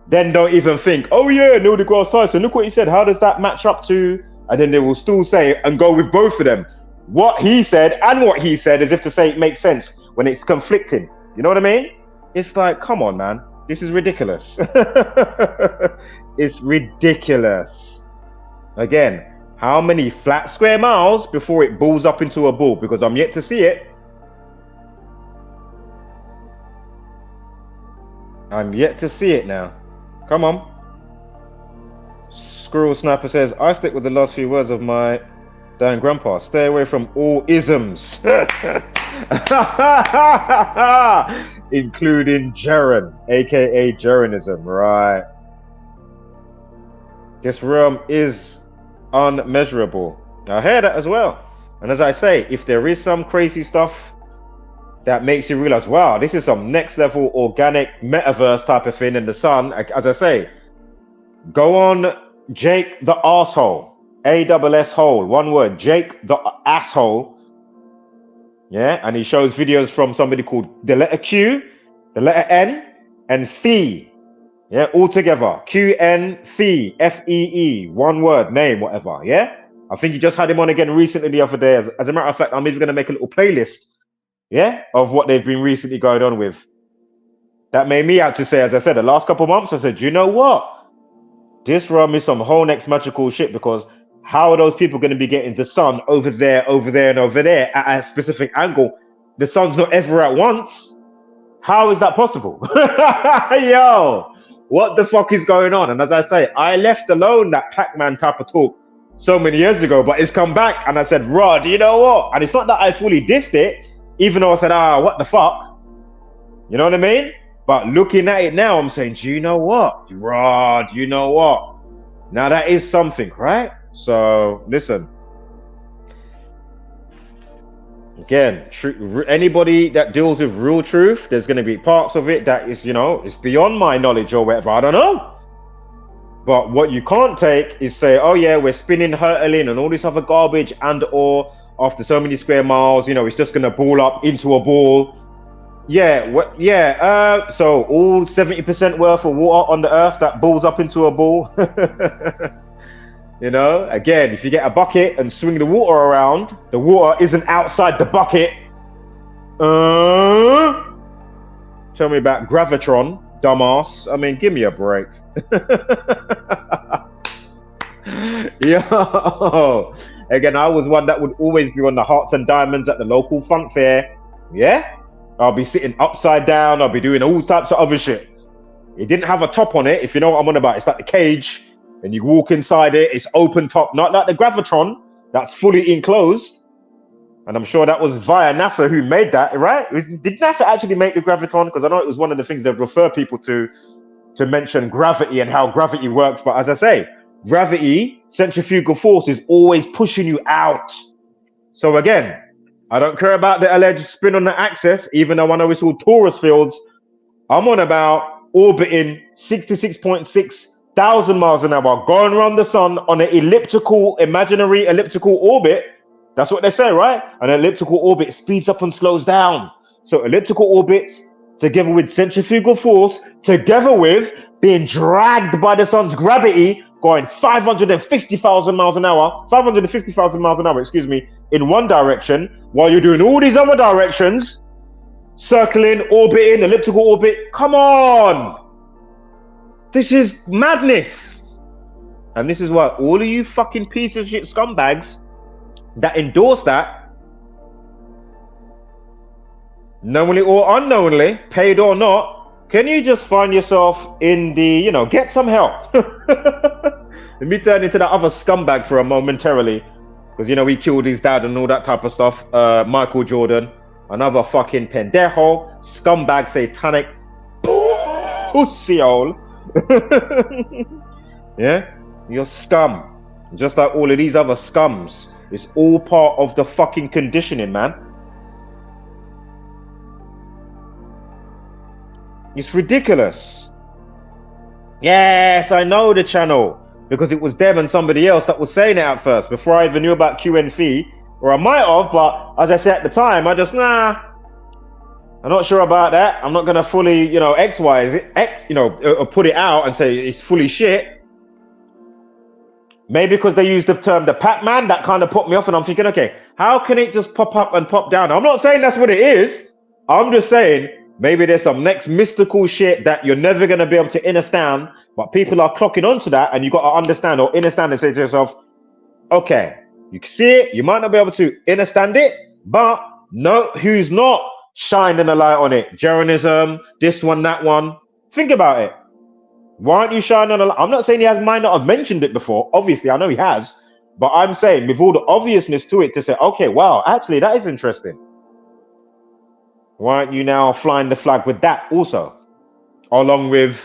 Then don't even think, oh yeah, Neil deGrasse Tyson, look what he said. How does that match up to? And then they will still say and go with both of them. What he said and what he said, as if to say it makes sense when it's conflicting. You know what I mean? It's like, come on, man. This is ridiculous. It's ridiculous. Again, how many flat square miles before it balls up into a ball? Because I'm yet to see it. I'm yet to see it now. Come on. Squirrel Sniper says, I stick with the last few words of my dying grandpa. Stay away from all isms. including Jeren, aka Jerenism, right? This realm is unmeasurable. I hear that as well. And as I say, if there is some crazy stuff that makes you realize, wow, this is some next level organic metaverse type of thing in the sun, as I say, go on Jake the Asshole, ASS hole, one word, Jake the Asshole. Yeah, and he shows videos from somebody called the letter Q, the letter N, and Fee. Yeah, all together. QN Fee, FEE, one word, name, whatever. Yeah, I think you just had him on again recently the other day. As a matter of fact, I'm even going to make a little playlist, yeah, of what they've been recently going on with. That made me out to say, as I said, the last couple of months, I said, you know what? This realm is some whole next magical shit, because how are those people going to be getting the sun over there, and over there at a specific angle? The sun's not ever at once. How is that possible? Yo, what the fuck is going on? And as I say, I left alone that Pac-Man type of talk so many years ago, but it's come back, and I said, Rod, you know what? And it's not that I fully dissed it, even though I said, what the fuck? You know what I mean? But looking at it now, I'm saying, do you know what? Rod, you know what? Now that is something, right? So listen, again, anybody that deals with real truth, there's going to be parts of it that is, you know, it's beyond my knowledge or whatever. I don't know. But what you can't take is say, oh yeah, we're spinning, hurtling, and all this other garbage, and or after so many square miles, you know, it's just going to ball up into a ball. Yeah, so all 70% worth of water on the earth that balls up into a ball. You know, again, if you get a bucket and swing the water around, the water isn't outside the bucket. Tell me about gravitron, dumbass. I mean, give me a break. Yo, again, I was one that would always be on the hearts and diamonds at the local fun fair. Yeah, I'll be sitting upside down. I'll be doing all types of other shit. It didn't have a top on it, if you know what I'm on about. It's like the cage. And you walk inside it, it's open top, not like the Gravitron that's fully enclosed. And I'm sure that was via NASA who made that, right? Did NASA actually make the Gravitron? Because I know it was one of the things they refer people to mention gravity and how gravity works. But as I say, gravity, centrifugal force, is always pushing you out. So again, I don't care about the alleged spin on the axis, even though I know it's all torus fields. I'm on about orbiting 66.6 thousand miles an hour, going around the sun on an imaginary elliptical orbit. That's what they say, right? An elliptical orbit speeds up and slows down. So elliptical orbits, together with centrifugal force, together with being dragged by the sun's gravity, going 550,000 miles an hour, excuse me, in one direction, while you're doing all these other directions, circling, orbiting, elliptical orbit. Come on! This is madness. And this is why all of you fucking pieces of shit scumbags that endorse that, knowingly or unknowingly, paid or not, can you just find yourself in the, you know, get some help. Let me turn into that other scumbag for a momentarily, because, you know, he killed his dad and all that type of stuff. Michael Jordan, another fucking pendejo, scumbag, satanic pussy hole. Yeah, you're scum, just like all of these other scums. It's all part of the fucking conditioning, man. It's ridiculous. Yes, I know the channel, because it was them and somebody else that was saying it at first, before I even knew about QNF, or I might have, but as I said at the time, I just, I'm not sure about that. I'm not going to fully, you know, put it out and say it's fully shit. Maybe because they used the term the Pac-Man, that kind of put me off, and I'm thinking, okay, how can it just pop up and pop down? I'm not saying that's what it is. I'm just saying maybe there's some next mystical shit that you're never going to be able to understand, but people are clocking onto that, and you got to understand or understand and say to yourself, okay, you can see it, you might not be able to understand it, but no, who's not shining a light on it? Jerenism, this one, that one. Think about it. Why aren't you shining a light? I'm not saying might not have mentioned it before. Obviously, I know he has. But I'm saying with all the obviousness to it, to say, okay, wow, actually, that is interesting. Why aren't you now flying the flag with that also? Along with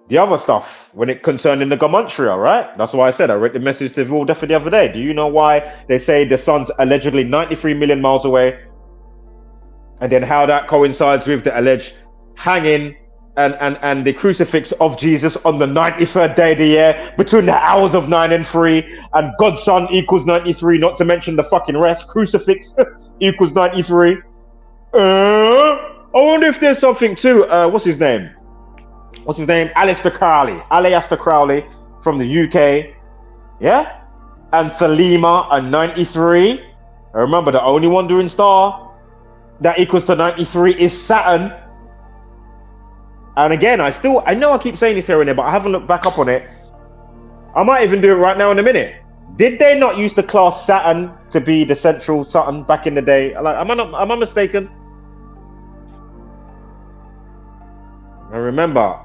the other stuff when it concerning the gematria, right? That's why I said I read the message to Will Deffer the other day. Do you know why they say the sun's allegedly 93 million miles away? And then how that coincides with the alleged hanging and the crucifix of Jesus on the 93rd day of the year between the hours of 9 and 3, and God's son equals 93, not to mention the fucking rest. Crucifix equals 93. I wonder if there's something too. What's his name? Aleister Crowley from the UK. Yeah? And Thelema and 93. I remember the only wandering star that equals to 93 is Saturn. And again, I know I keep saying this here and there, but I haven't looked back up on it. I might even do it right now in a minute. Did they not use the class Saturn to be the central Saturn back in the day? Like, am I mistaken? And remember,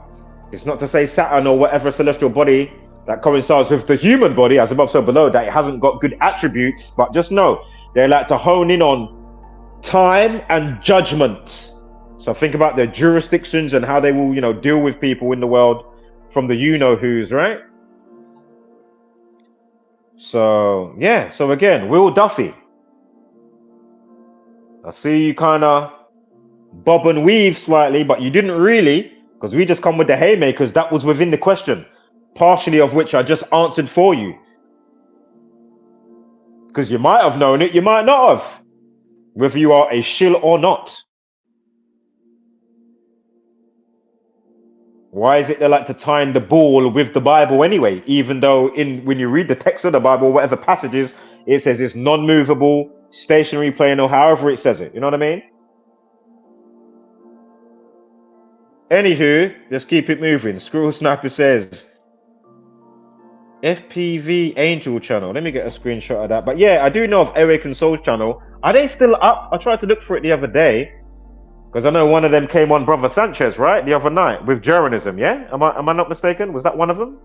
it's not to say Saturn or whatever celestial body that coincides with the human body, as above so below, that it hasn't got good attributes, but just know they like to hone in on time and judgment. So think about their jurisdictions and how they will, deal with people in the world from the you-know-who's, right? So, yeah. So again, Will Duffy. I see you kind of bob and weave slightly, but you didn't really, because we just come with the haymakers. That was within the question, partially of which I just answered for you. Because you might have known it, you might not have. Whether you are a shill or not. Why is it they like to tie in the ball with the Bible anyway? Even though when you read the text of the Bible, whatever passages, it says it's non-movable, stationary plane, or however it says it. You know what I mean? Anywho, just keep it moving. Squirrel Sniper says, FPV Angel channel. Let me get a screenshot of that. But yeah, I do know of Eric and Soul's channel. Are they still up? I tried to look for it the other day. Because I know one of them came on Brother Sanchez, right? The other night with Jeranism, yeah? Am I not mistaken? Was that one of them?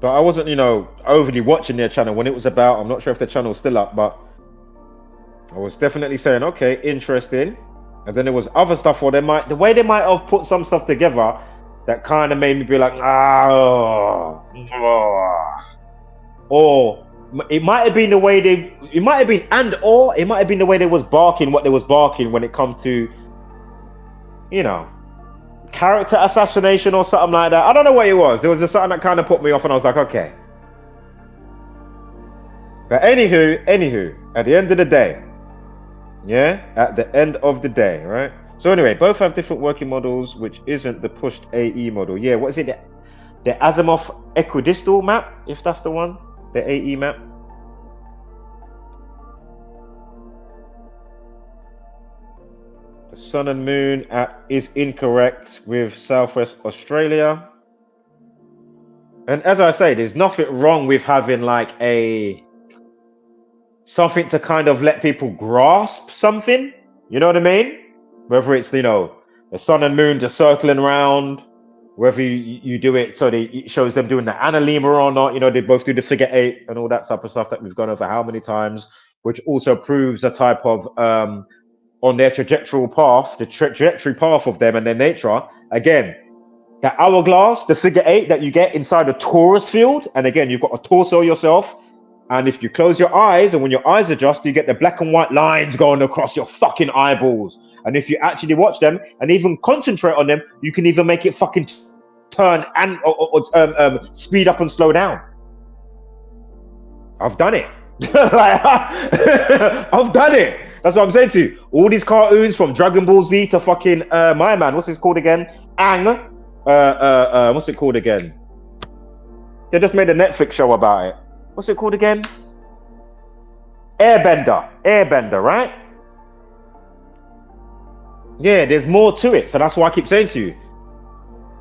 But I wasn't, overly watching their channel when it was about. I'm not sure if the channel's still up, but I was definitely saying, okay, interesting. And then there was other stuff where the way they might have put some stuff together that kind of made me be like, or it might have been the way it might have been the way they was barking what they was barking when it comes to, character assassination or something like that. I don't know what it was. There was just something that kind of put me off, and I was like, okay. But anywho, at the end of the day, right? So anyway, both have different working models, which isn't the pushed AE model. Yeah, what is it? The Azimuth equidistal map, if that's the one. The AE map. The sun and moon is incorrect with Southwest Australia. And as I say, there's nothing wrong with having like something to kind of let people grasp something. You know what I mean? Whether it's, the sun and moon just circling around, whether you do it so it shows them doing the analemma or not. They both do the figure 8 and all that type of stuff that we've gone over how many times, which also proves a type of on their trajectory path, the trajectory path of them and their nature. Again, the hourglass, the figure 8 that you get inside the torus field, and again, you've got a torso yourself, and if you close your eyes and when your eyes adjust, you get the black and white lines going across your fucking eyeballs. And if you actually watch them and even concentrate on them, you can even make it fucking turn and or speed up and slow down. I've done it. I've done it. That's what I'm saying to you. All these cartoons from Dragon Ball Z to fucking my man, what's it called again? What's it called again? They just made a Netflix show about it. What's it called again? Airbender, right? Yeah, there's more to it. So that's why I keep saying to you,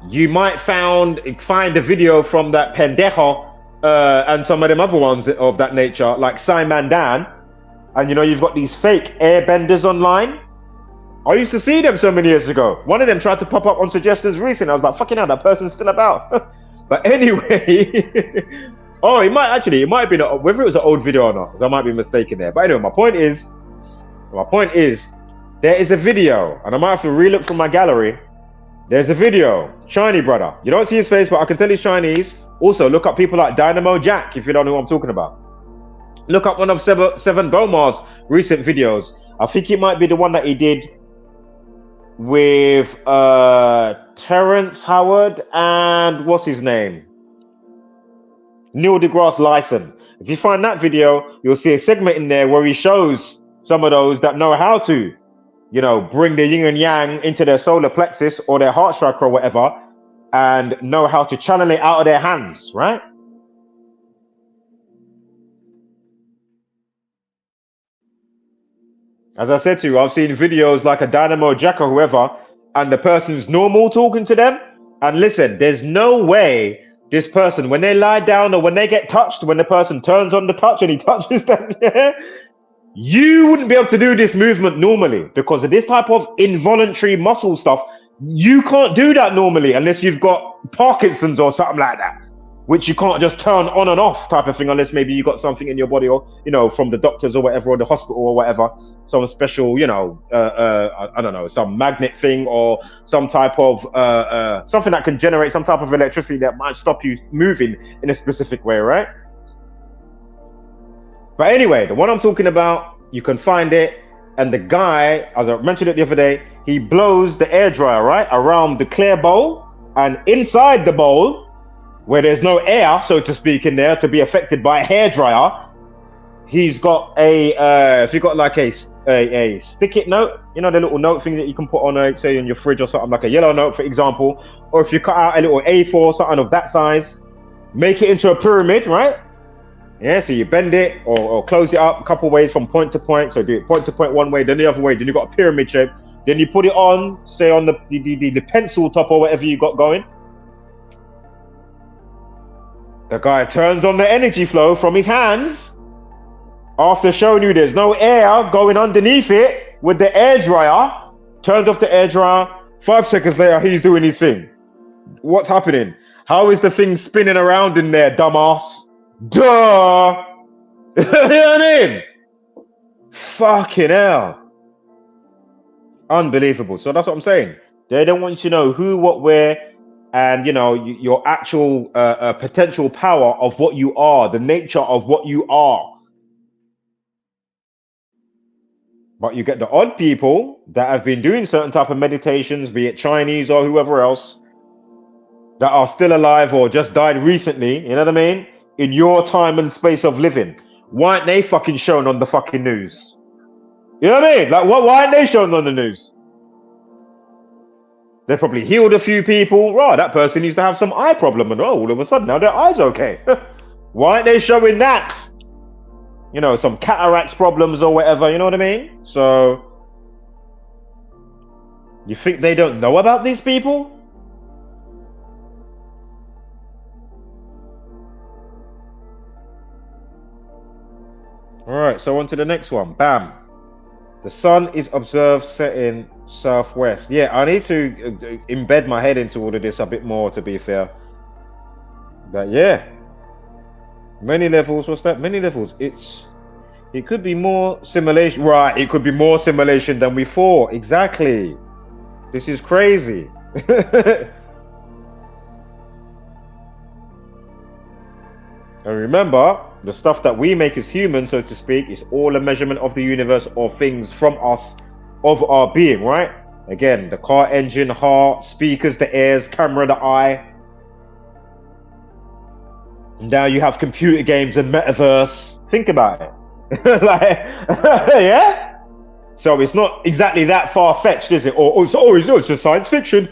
you might find a video from that Pendejo and some of them other ones of that nature, like Simon Dan, and you've got these fake airbenders online. I used to see them so many years ago. One of them tried to pop up on suggestions recently. I was like, fucking hell, that person's still about. But anyway, Oh, it might have been whether it was an old video or not, because I might be mistaken there. But anyway, my point is, there is a video, and I might have to relook from my gallery. There's a video, Chinese brother. You don't see his face, but I can tell he's Chinese. Also, look up people like Dynamo Jack if you don't know what I'm talking about. Look up one of Seven Bomar's recent videos. I think it might be the one that he did with Terrence Howard and what's his name? Neil deGrasse Tyson. If you find that video, you'll see a segment in there where he shows some of those that know how to, you know, bring the yin and yang into their solar plexus or their heart chakra or whatever, and know how to channel it out of their hands, right? As I said to you, I've seen videos like a Dynamo Jack or whoever, and the person's normal talking to them. And listen, there's no way this person, when they lie down or when they get touched, when the person turns on the touch and he touches them, you wouldn't be able to do this movement normally because of this type of involuntary muscle stuff. You can't do that normally unless you've got Parkinson's or something like that, which you can't just turn on and off type of thing unless maybe you got something in your body or, you know, from the doctors or whatever, or the hospital or whatever, some special, you know, I don't know, some magnet thing or some type of something that can generate some type of electricity that might stop you moving in a specific way, right? But anyway, the one I'm talking about, you can find it, and the guy, as I mentioned it the other day, he blows the air dryer right around the clear bowl, and inside the bowl, where there's no air, so to speak, in there to be affected by a hairdryer, he's got a if you got like a stick-it note, you know, the little note thing that you can put on, say, in your fridge or something, like a yellow note, for example, or if you cut out a little A4, something of that size, make it into a pyramid, right? Yeah, so you bend it or close it up a couple ways from point to point. So do it point to point one way, then the other way, then you got a pyramid shape. Then you put it on, say on the pencil top or whatever you got going. The guy turns on the energy flow from his hands after showing you there's no air going underneath it with the air dryer. Turns off the air dryer. 5 seconds later, he's doing his thing. What's happening? How is the thing spinning around in there, dumbass? Duh! You know what I mean? Fucking hell. Unbelievable. So that's what I'm saying. They don't want you to know who, what, where, and, you know, your actual potential power of what you are, the nature of what you are. But you get the odd people that have been doing certain type of meditations, be it Chinese or whoever else, that are still alive or just died recently, you know what I mean? In your time and space of living. Why aren't they fucking shown on the fucking news? You know what I mean? Like, why aren't they shown on the news? They probably healed a few people. Right, that person used to have some eye problem, and all of a sudden now their eye's okay. Why aren't they showing that? You know, some cataracts problems or whatever, you know what I mean? So, you think they don't know about these people? All right, so on to the next one. Bam. The sun is observed setting southwest. Yeah, I need to embed my head into all of this a bit more, to be fair. But yeah, many levels. What's that? Many levels. It could be more simulation. Right, it could be more simulation than we thought. Exactly. This is crazy. And remember, the stuff that we make as humans, so to speak, is all a measurement of the universe or things from us, of our being, right? Again, the car engine, heart, speakers, the ears, camera, the eye. And now you have computer games and metaverse. Think about it. Like, yeah? So it's not exactly that far-fetched, is it? Or it's just science fiction.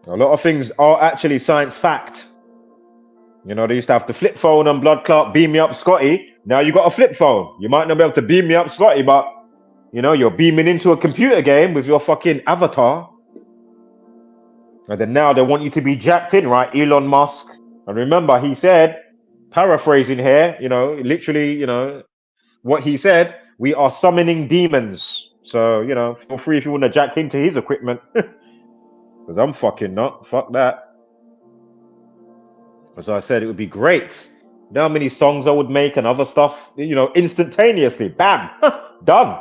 A lot of things are actually science fact. You know, they used to have the flip phone on blood clot, beam me up, Scotty. Now you got a flip phone. You might not be able to beam me up, Scotty, but, you know, you're beaming into a computer game with your fucking avatar. And then now they want you to be jacked in, right? Elon Musk. And remember, he said, paraphrasing here, you know, literally, you know, what he said, we are summoning demons. So, you know, feel free if you want to jack into his equipment. Because I'm fucking not. Fuck that. As I said, it would be great. You know how many songs I would make and other stuff, you know, instantaneously. Bam! Done.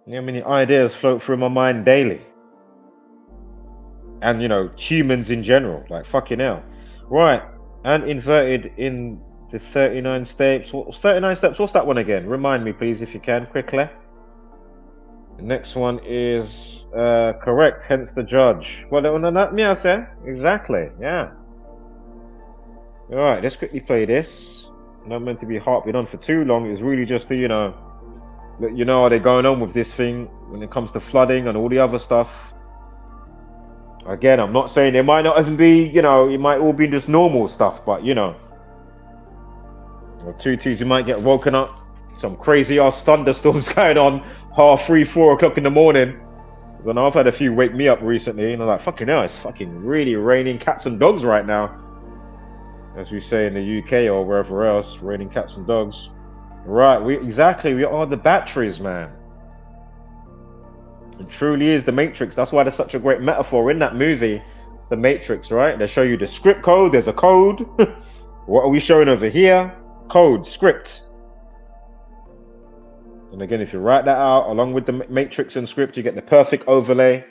You know how many ideas float through my mind daily? And, you know, humans in general. Like, fucking hell. Right. And inverted in the 39 steps. 39 steps, what's that one again? Remind me, please, if you can, quickly. The next one is correct, hence the judge. Well, yeah, sir. Exactly, yeah. All right, let's quickly play this. Not meant to be harping on for too long. It's really just to, you know, let you know how they're going on with this thing when it comes to flooding and all the other stuff. Again, I'm not saying there might not even be, you know, it might all be just normal stuff, but, you know. Or 2-2s, you might get woken up. Some crazy ass thunderstorms going on 3:30, 4 o'clock in the morning. I know I've had a few wake me up recently, and I'm like, fucking hell, it's fucking really raining cats and dogs right now. As we say in the UK or wherever else, raining cats and dogs. Right, we are the batteries, man. It truly is the Matrix. That's why there's such a great metaphor in that movie, The Matrix, right? They show you the script code, there's a code. What are we showing over here? Code, script. And again, if you write that out along with the matrix and script, you get the perfect overlay.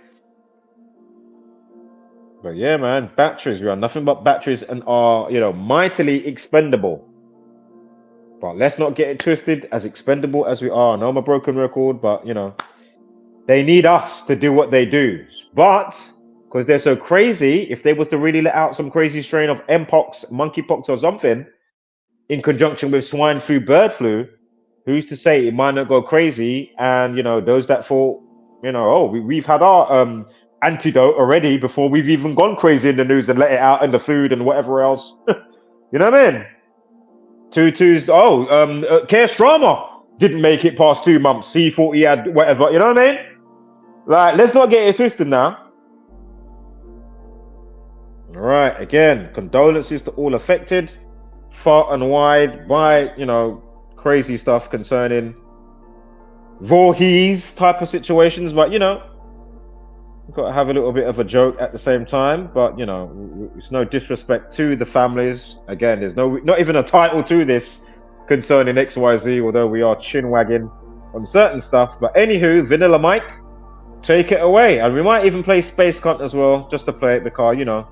But yeah, man, batteries, we are nothing but batteries and are, you know, mightily expendable. But let's not get it twisted. As expendable as we are, I know I'm a broken record, but, you know, they need us to do what they do. But because they're so crazy, if they was to really let out some crazy strain of mpox, monkeypox or something in conjunction with swine flu, bird flu, who's to say it might not go crazy? And, you know, those that thought, you know, oh, we've had our antidote already before we've even gone crazy in the news and let it out in the food and whatever else. You know what I mean? 2-2s. Oh, Keir Starmer didn't make it past 2 months. He thought he had whatever. You know what I mean? Like, let's not get it twisted now. All right. Again, condolences to all affected, far and wide, by, you know, crazy stuff concerning Voorhees type of situations, but, you know, we've got to have a little bit of a joke at the same time. But, you know, it's no disrespect to the families. Again, there's not even a title to this concerning XYZ, although we are chin wagging on certain stuff. But anywho, Vanilla Mike, take it away. And we might even play Space Cunt as well, just to play it, because, you know,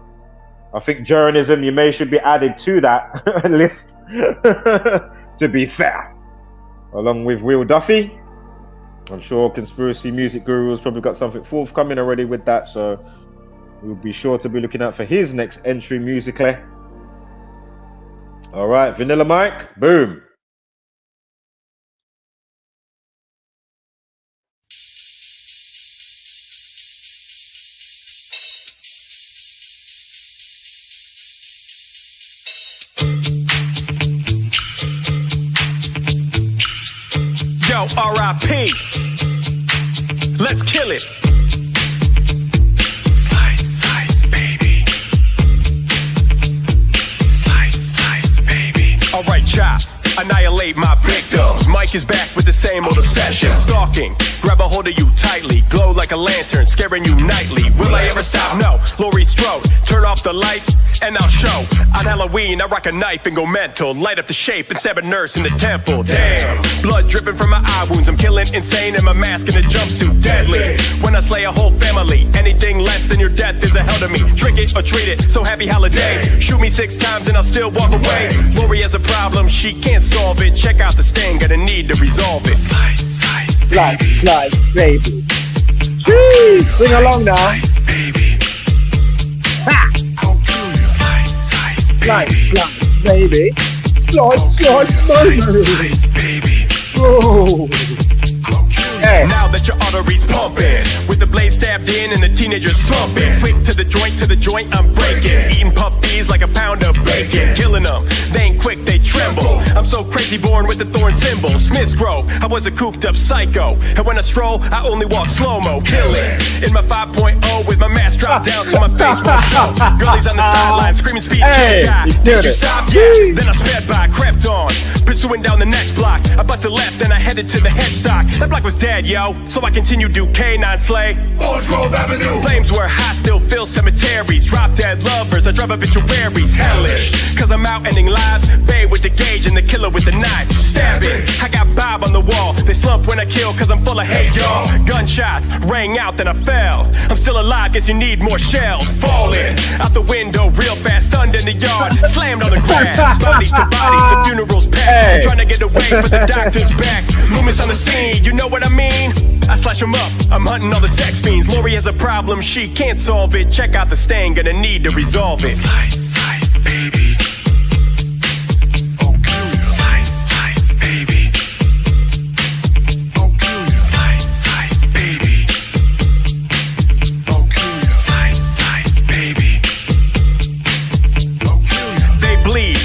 I think journalism, should be added to that list. To be fair, along with Will Duffy. I'm sure Conspiracy Music Guru's probably got something forthcoming already with that, so we'll be sure to be looking out for his next entry musically. All right, Vanilla Mike, boom. Yo, R.I.P. Let's kill it. Slice, baby. Slice, baby. All right, chop. Annihilate my victims. Mike is back with the same old obsession. Stalking, grab a hold of you tightly. Glow like a lantern, scaring you nightly. Will I ever stop? No. Laurie Strode, turn off the lights and I'll show. On Halloween, I rock a knife and go mental. Light up the shape and stab a nurse in the temple. Damn, blood dripping from my eye wounds. I'm killing insane in my mask and a jumpsuit. Deadly, when I slay a whole family. Anything less than your death is a hell to me. Trick it or treat it, so happy holiday. Shoot me 6 times and I'll still walk away. Laurie has a problem, she can't solve it. Check out the sting, gonna need to resolve it. Slice, baby. Jeez, sing along now. Slice, baby. Ha! Slice, baby. Slice, baby. Oh. Hey. Now that your arteries pumping, with the blade stabbed in and the teenagers slumping. Quick to the joint, I'm breaking. Eating puppies like a pound of bacon. Killing them, they ain't quick, they tremble. I'm I'm so crazy, born with the thorn symbol. Smith's Grove, I was a cooped up psycho. And when I stroll, I only walk slow-mo. Killing in my 5.0 with my mask dropped down so my face won't show. Girlies on the sideline screaming speed. Hey, did you stop? Yeah. Then I sped by, crept on, pursuing down the next block. I busted left and I headed to the headstock. That block was dead, yo, so I continued to K9 slay. Orange Grove Avenue. Flames were high, still fill cemeteries. Drop dead lovers, I drive obituaries. Hellish, cause I'm out ending lives. Bay with the gauge and the killer with the knife. Stabbing, I got Bob on the wall. They slump when I kill cause I'm full of hate, y'all. Gunshots rang out, then I fell. I'm still alive, guess you need more shells. Falling out the window real fast, stunned in the yard. Slammed on the grass, bodies to bodies, the funeral's packed. Trying to get away, but the doctor's back. Loomis on the scene, you know what I mean? I slash him up, I'm hunting all the sex fiends. Lori has a problem, she can't solve it. Check out the stain, gonna need to resolve it. Slice, slice, baby.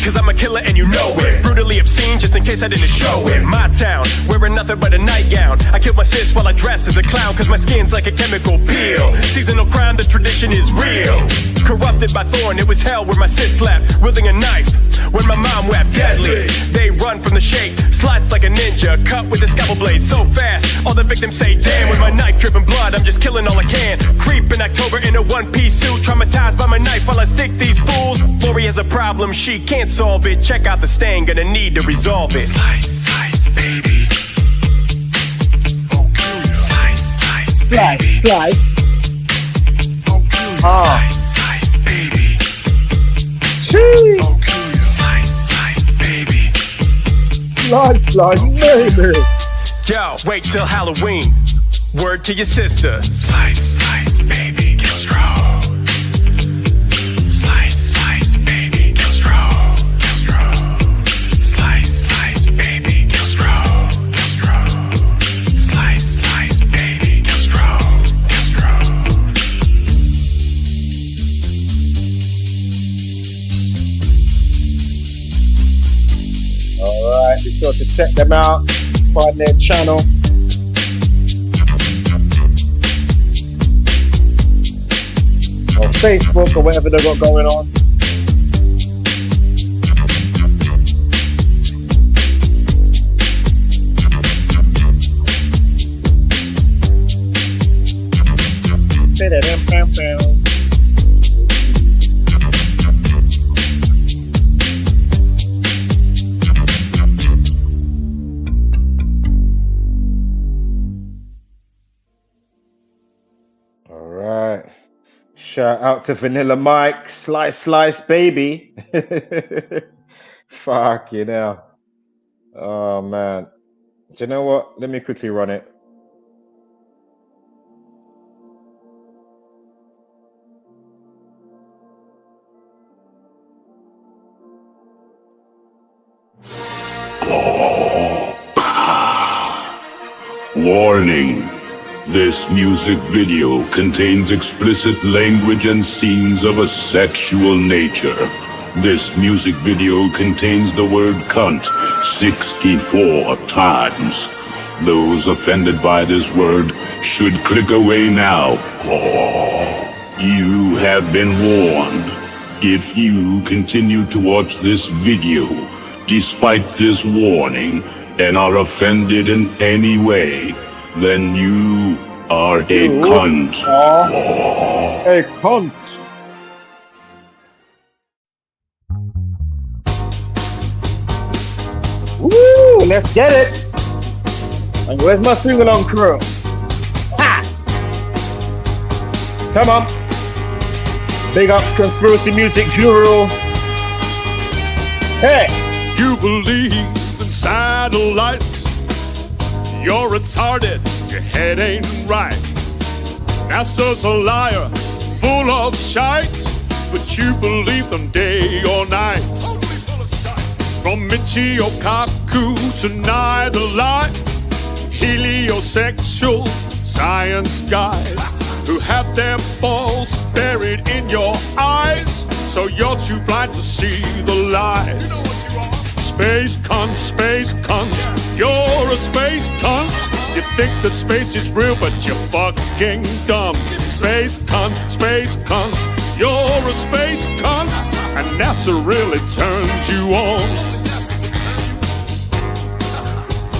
Cause I'm a killer and you know it. Brutally obscene just in case I didn't show it. My town, wearing nothing but a nightgown. I killed my sis while I dress as a clown cause my skin's like a chemical peel. Seasonal crime, the tradition is real. Corrupted by thorn, it was hell where my sis slept. Wielding a knife when my mom wept. Deadly, they run from the shake. Slice like a ninja, cut with a scalpel blade so fast. All the victims say damn, with my knife dripping blood I'm just killing all I can. Creep in October in a one-piece suit, traumatized by my knife while I stick these fools. Lori has a problem, she can't solve it. Check out the stain, gonna need to resolve it. Slice, slice, baby. Slice, slice, baby. Slice. Slice, slice, baby. Slice, slice, baby. Slice, baby. Yo, wait till Halloween. Word to your sister. Slice, slice, baby, get strong. Slice, slice, baby, get strong. Get strong. Slice, slice, baby, get strong. Get strong. Slice, slice, baby, get strong. Get strong. Alright, be sure to check them out. Find their channel. Or Facebook or whatever they've got going on. All right. Shout out to Vanilla Mike, slice, baby. Fuck you know. Oh man. Do you know what? Let me quickly run it. Warning. This music video contains explicit language and scenes of a sexual nature. This music video contains the word cunt 64 times. Those offended by this word should click away now. You have been warned. If you continue to watch this video, despite this warning, and are offended in any way, then you are a cunt. A cunt. Woo! Let's get it. And where's my sing-along crew? Ha! Come on. Big up Conspiracy Music Guru. Hey! You believe in satellites. You're retarded, your head ain't right. NASA's a liar, full of shite, but you believe them day or night. From Michio Kaku to Neither Light, heliosexual science guys who have their balls buried in your eyes, so you're too blind to see the light. Space cunt, space cunt. You're a space cunt. You think that space is real, but you're fucking dumb. Space cunt, space cunt. You're a space cunt. And NASA really turns you on.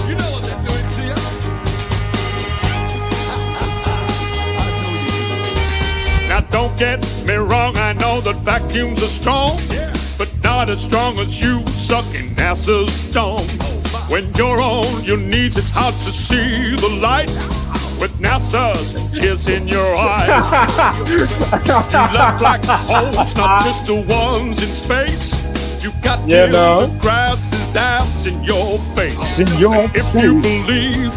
You know what they're doing to you? Now don't get me wrong, I know that vacuums are strong, but not as strong as you sucking NASA's dome. When you're on your knees, it's hard to see the light. With NASA's tears in your eyes. You love black holes, not just the ones in space. You got the grass's ass in your face. If you believe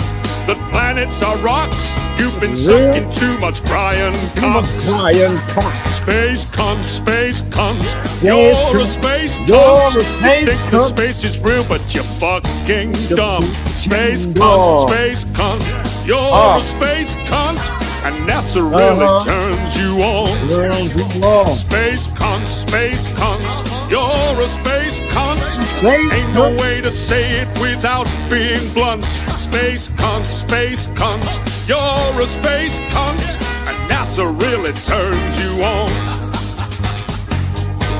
that planets are rocks, you've been sucking too much Brian Cox. Space cunt, space cunt. You're a space cunt. You think that space is real, but you're fucking dumb. Space cunt, space cunt. You're a space cunt. And NASA really turns you on. Space cunt, space cunt. You're a space cunt. Ain't no way to say it without being blunt. Space cunt, space cunt. You're a space cunt. And NASA really turns you on.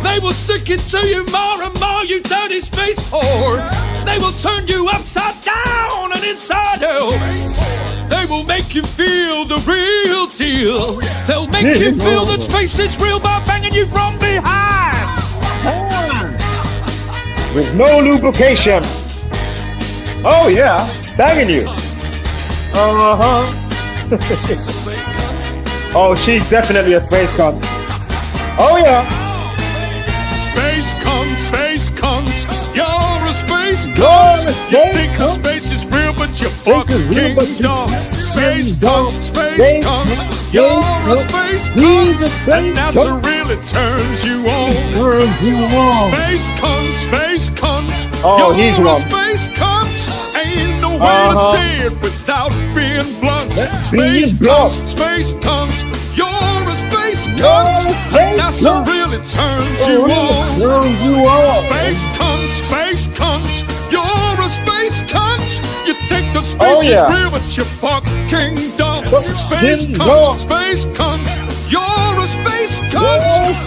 They will stick it to you more and more, you dirty space whore. They will turn you upside down and inside out. They will make you feel the real deal. They'll make you feel that space is real by banging you from behind. With no lubrication. Oh yeah, banging you. Oh, she's definitely a space cunt. Oh yeah. Space cunt, space cunt. You're a space cunt. You think that space is real, but you're fucking dumb. Space cunt, space cunt. You're a space cunt. And NASA really turns you on. Space cunt, space cunt. Oh, he's wrong. Space cunt. Ain't no way to say it without being blunt. Space cunt, space cunt. You're a space cunt. And NASA really turns you on. Space cunt, space cunt. You're a space cunt. You think the space is real, but you're fucking dumb. Space cunt, space cunt. You're a space cunt.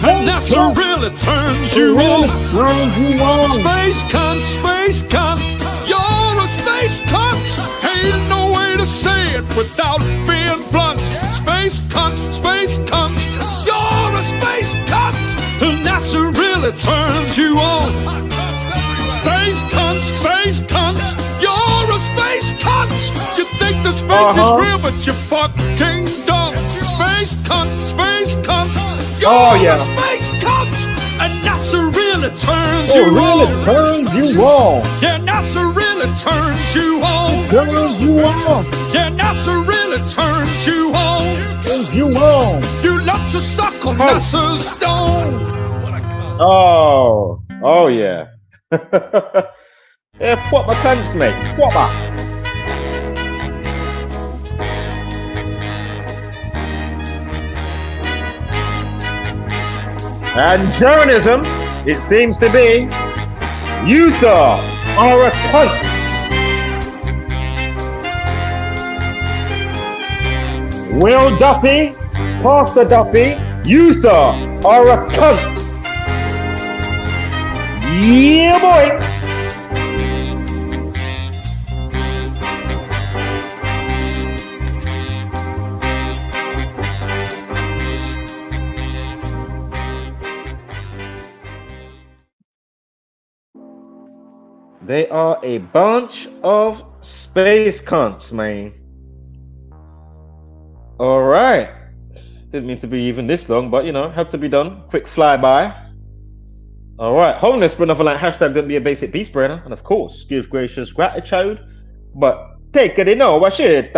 And NASA really turns you on. Space cunt, space cunt. You're a space cunt. Ain't no way to say it without being blunt. Space cunt, space cunt. You're a space cunt. And NASA really turns you on. Space cunt, space cunt. You're a space cunt. You think the space is real, but you're fucking dumb. Space cunt, space cunt. You're a space cunt. And NASA really turns you on. Yeah, NASA really turns you on. Yeah, NASA really turns you on. You love to suck on NASA's dome. Oh yeah. Yeah, what my cunts, mate. What my. And journalism, it seems to be, you, sir, are a cunt. Will Duffy, Pastor Duffy, you, sir, are a cunt. Yeah, boy. They are a bunch of space cunts, man. All right. Didn't mean to be even this long, but you know, had to be done. Quick flyby. All right. Homeless for another like hashtag don't be a basic beast burner, and of course, give gracious gratitude. But take it in, no, what shit.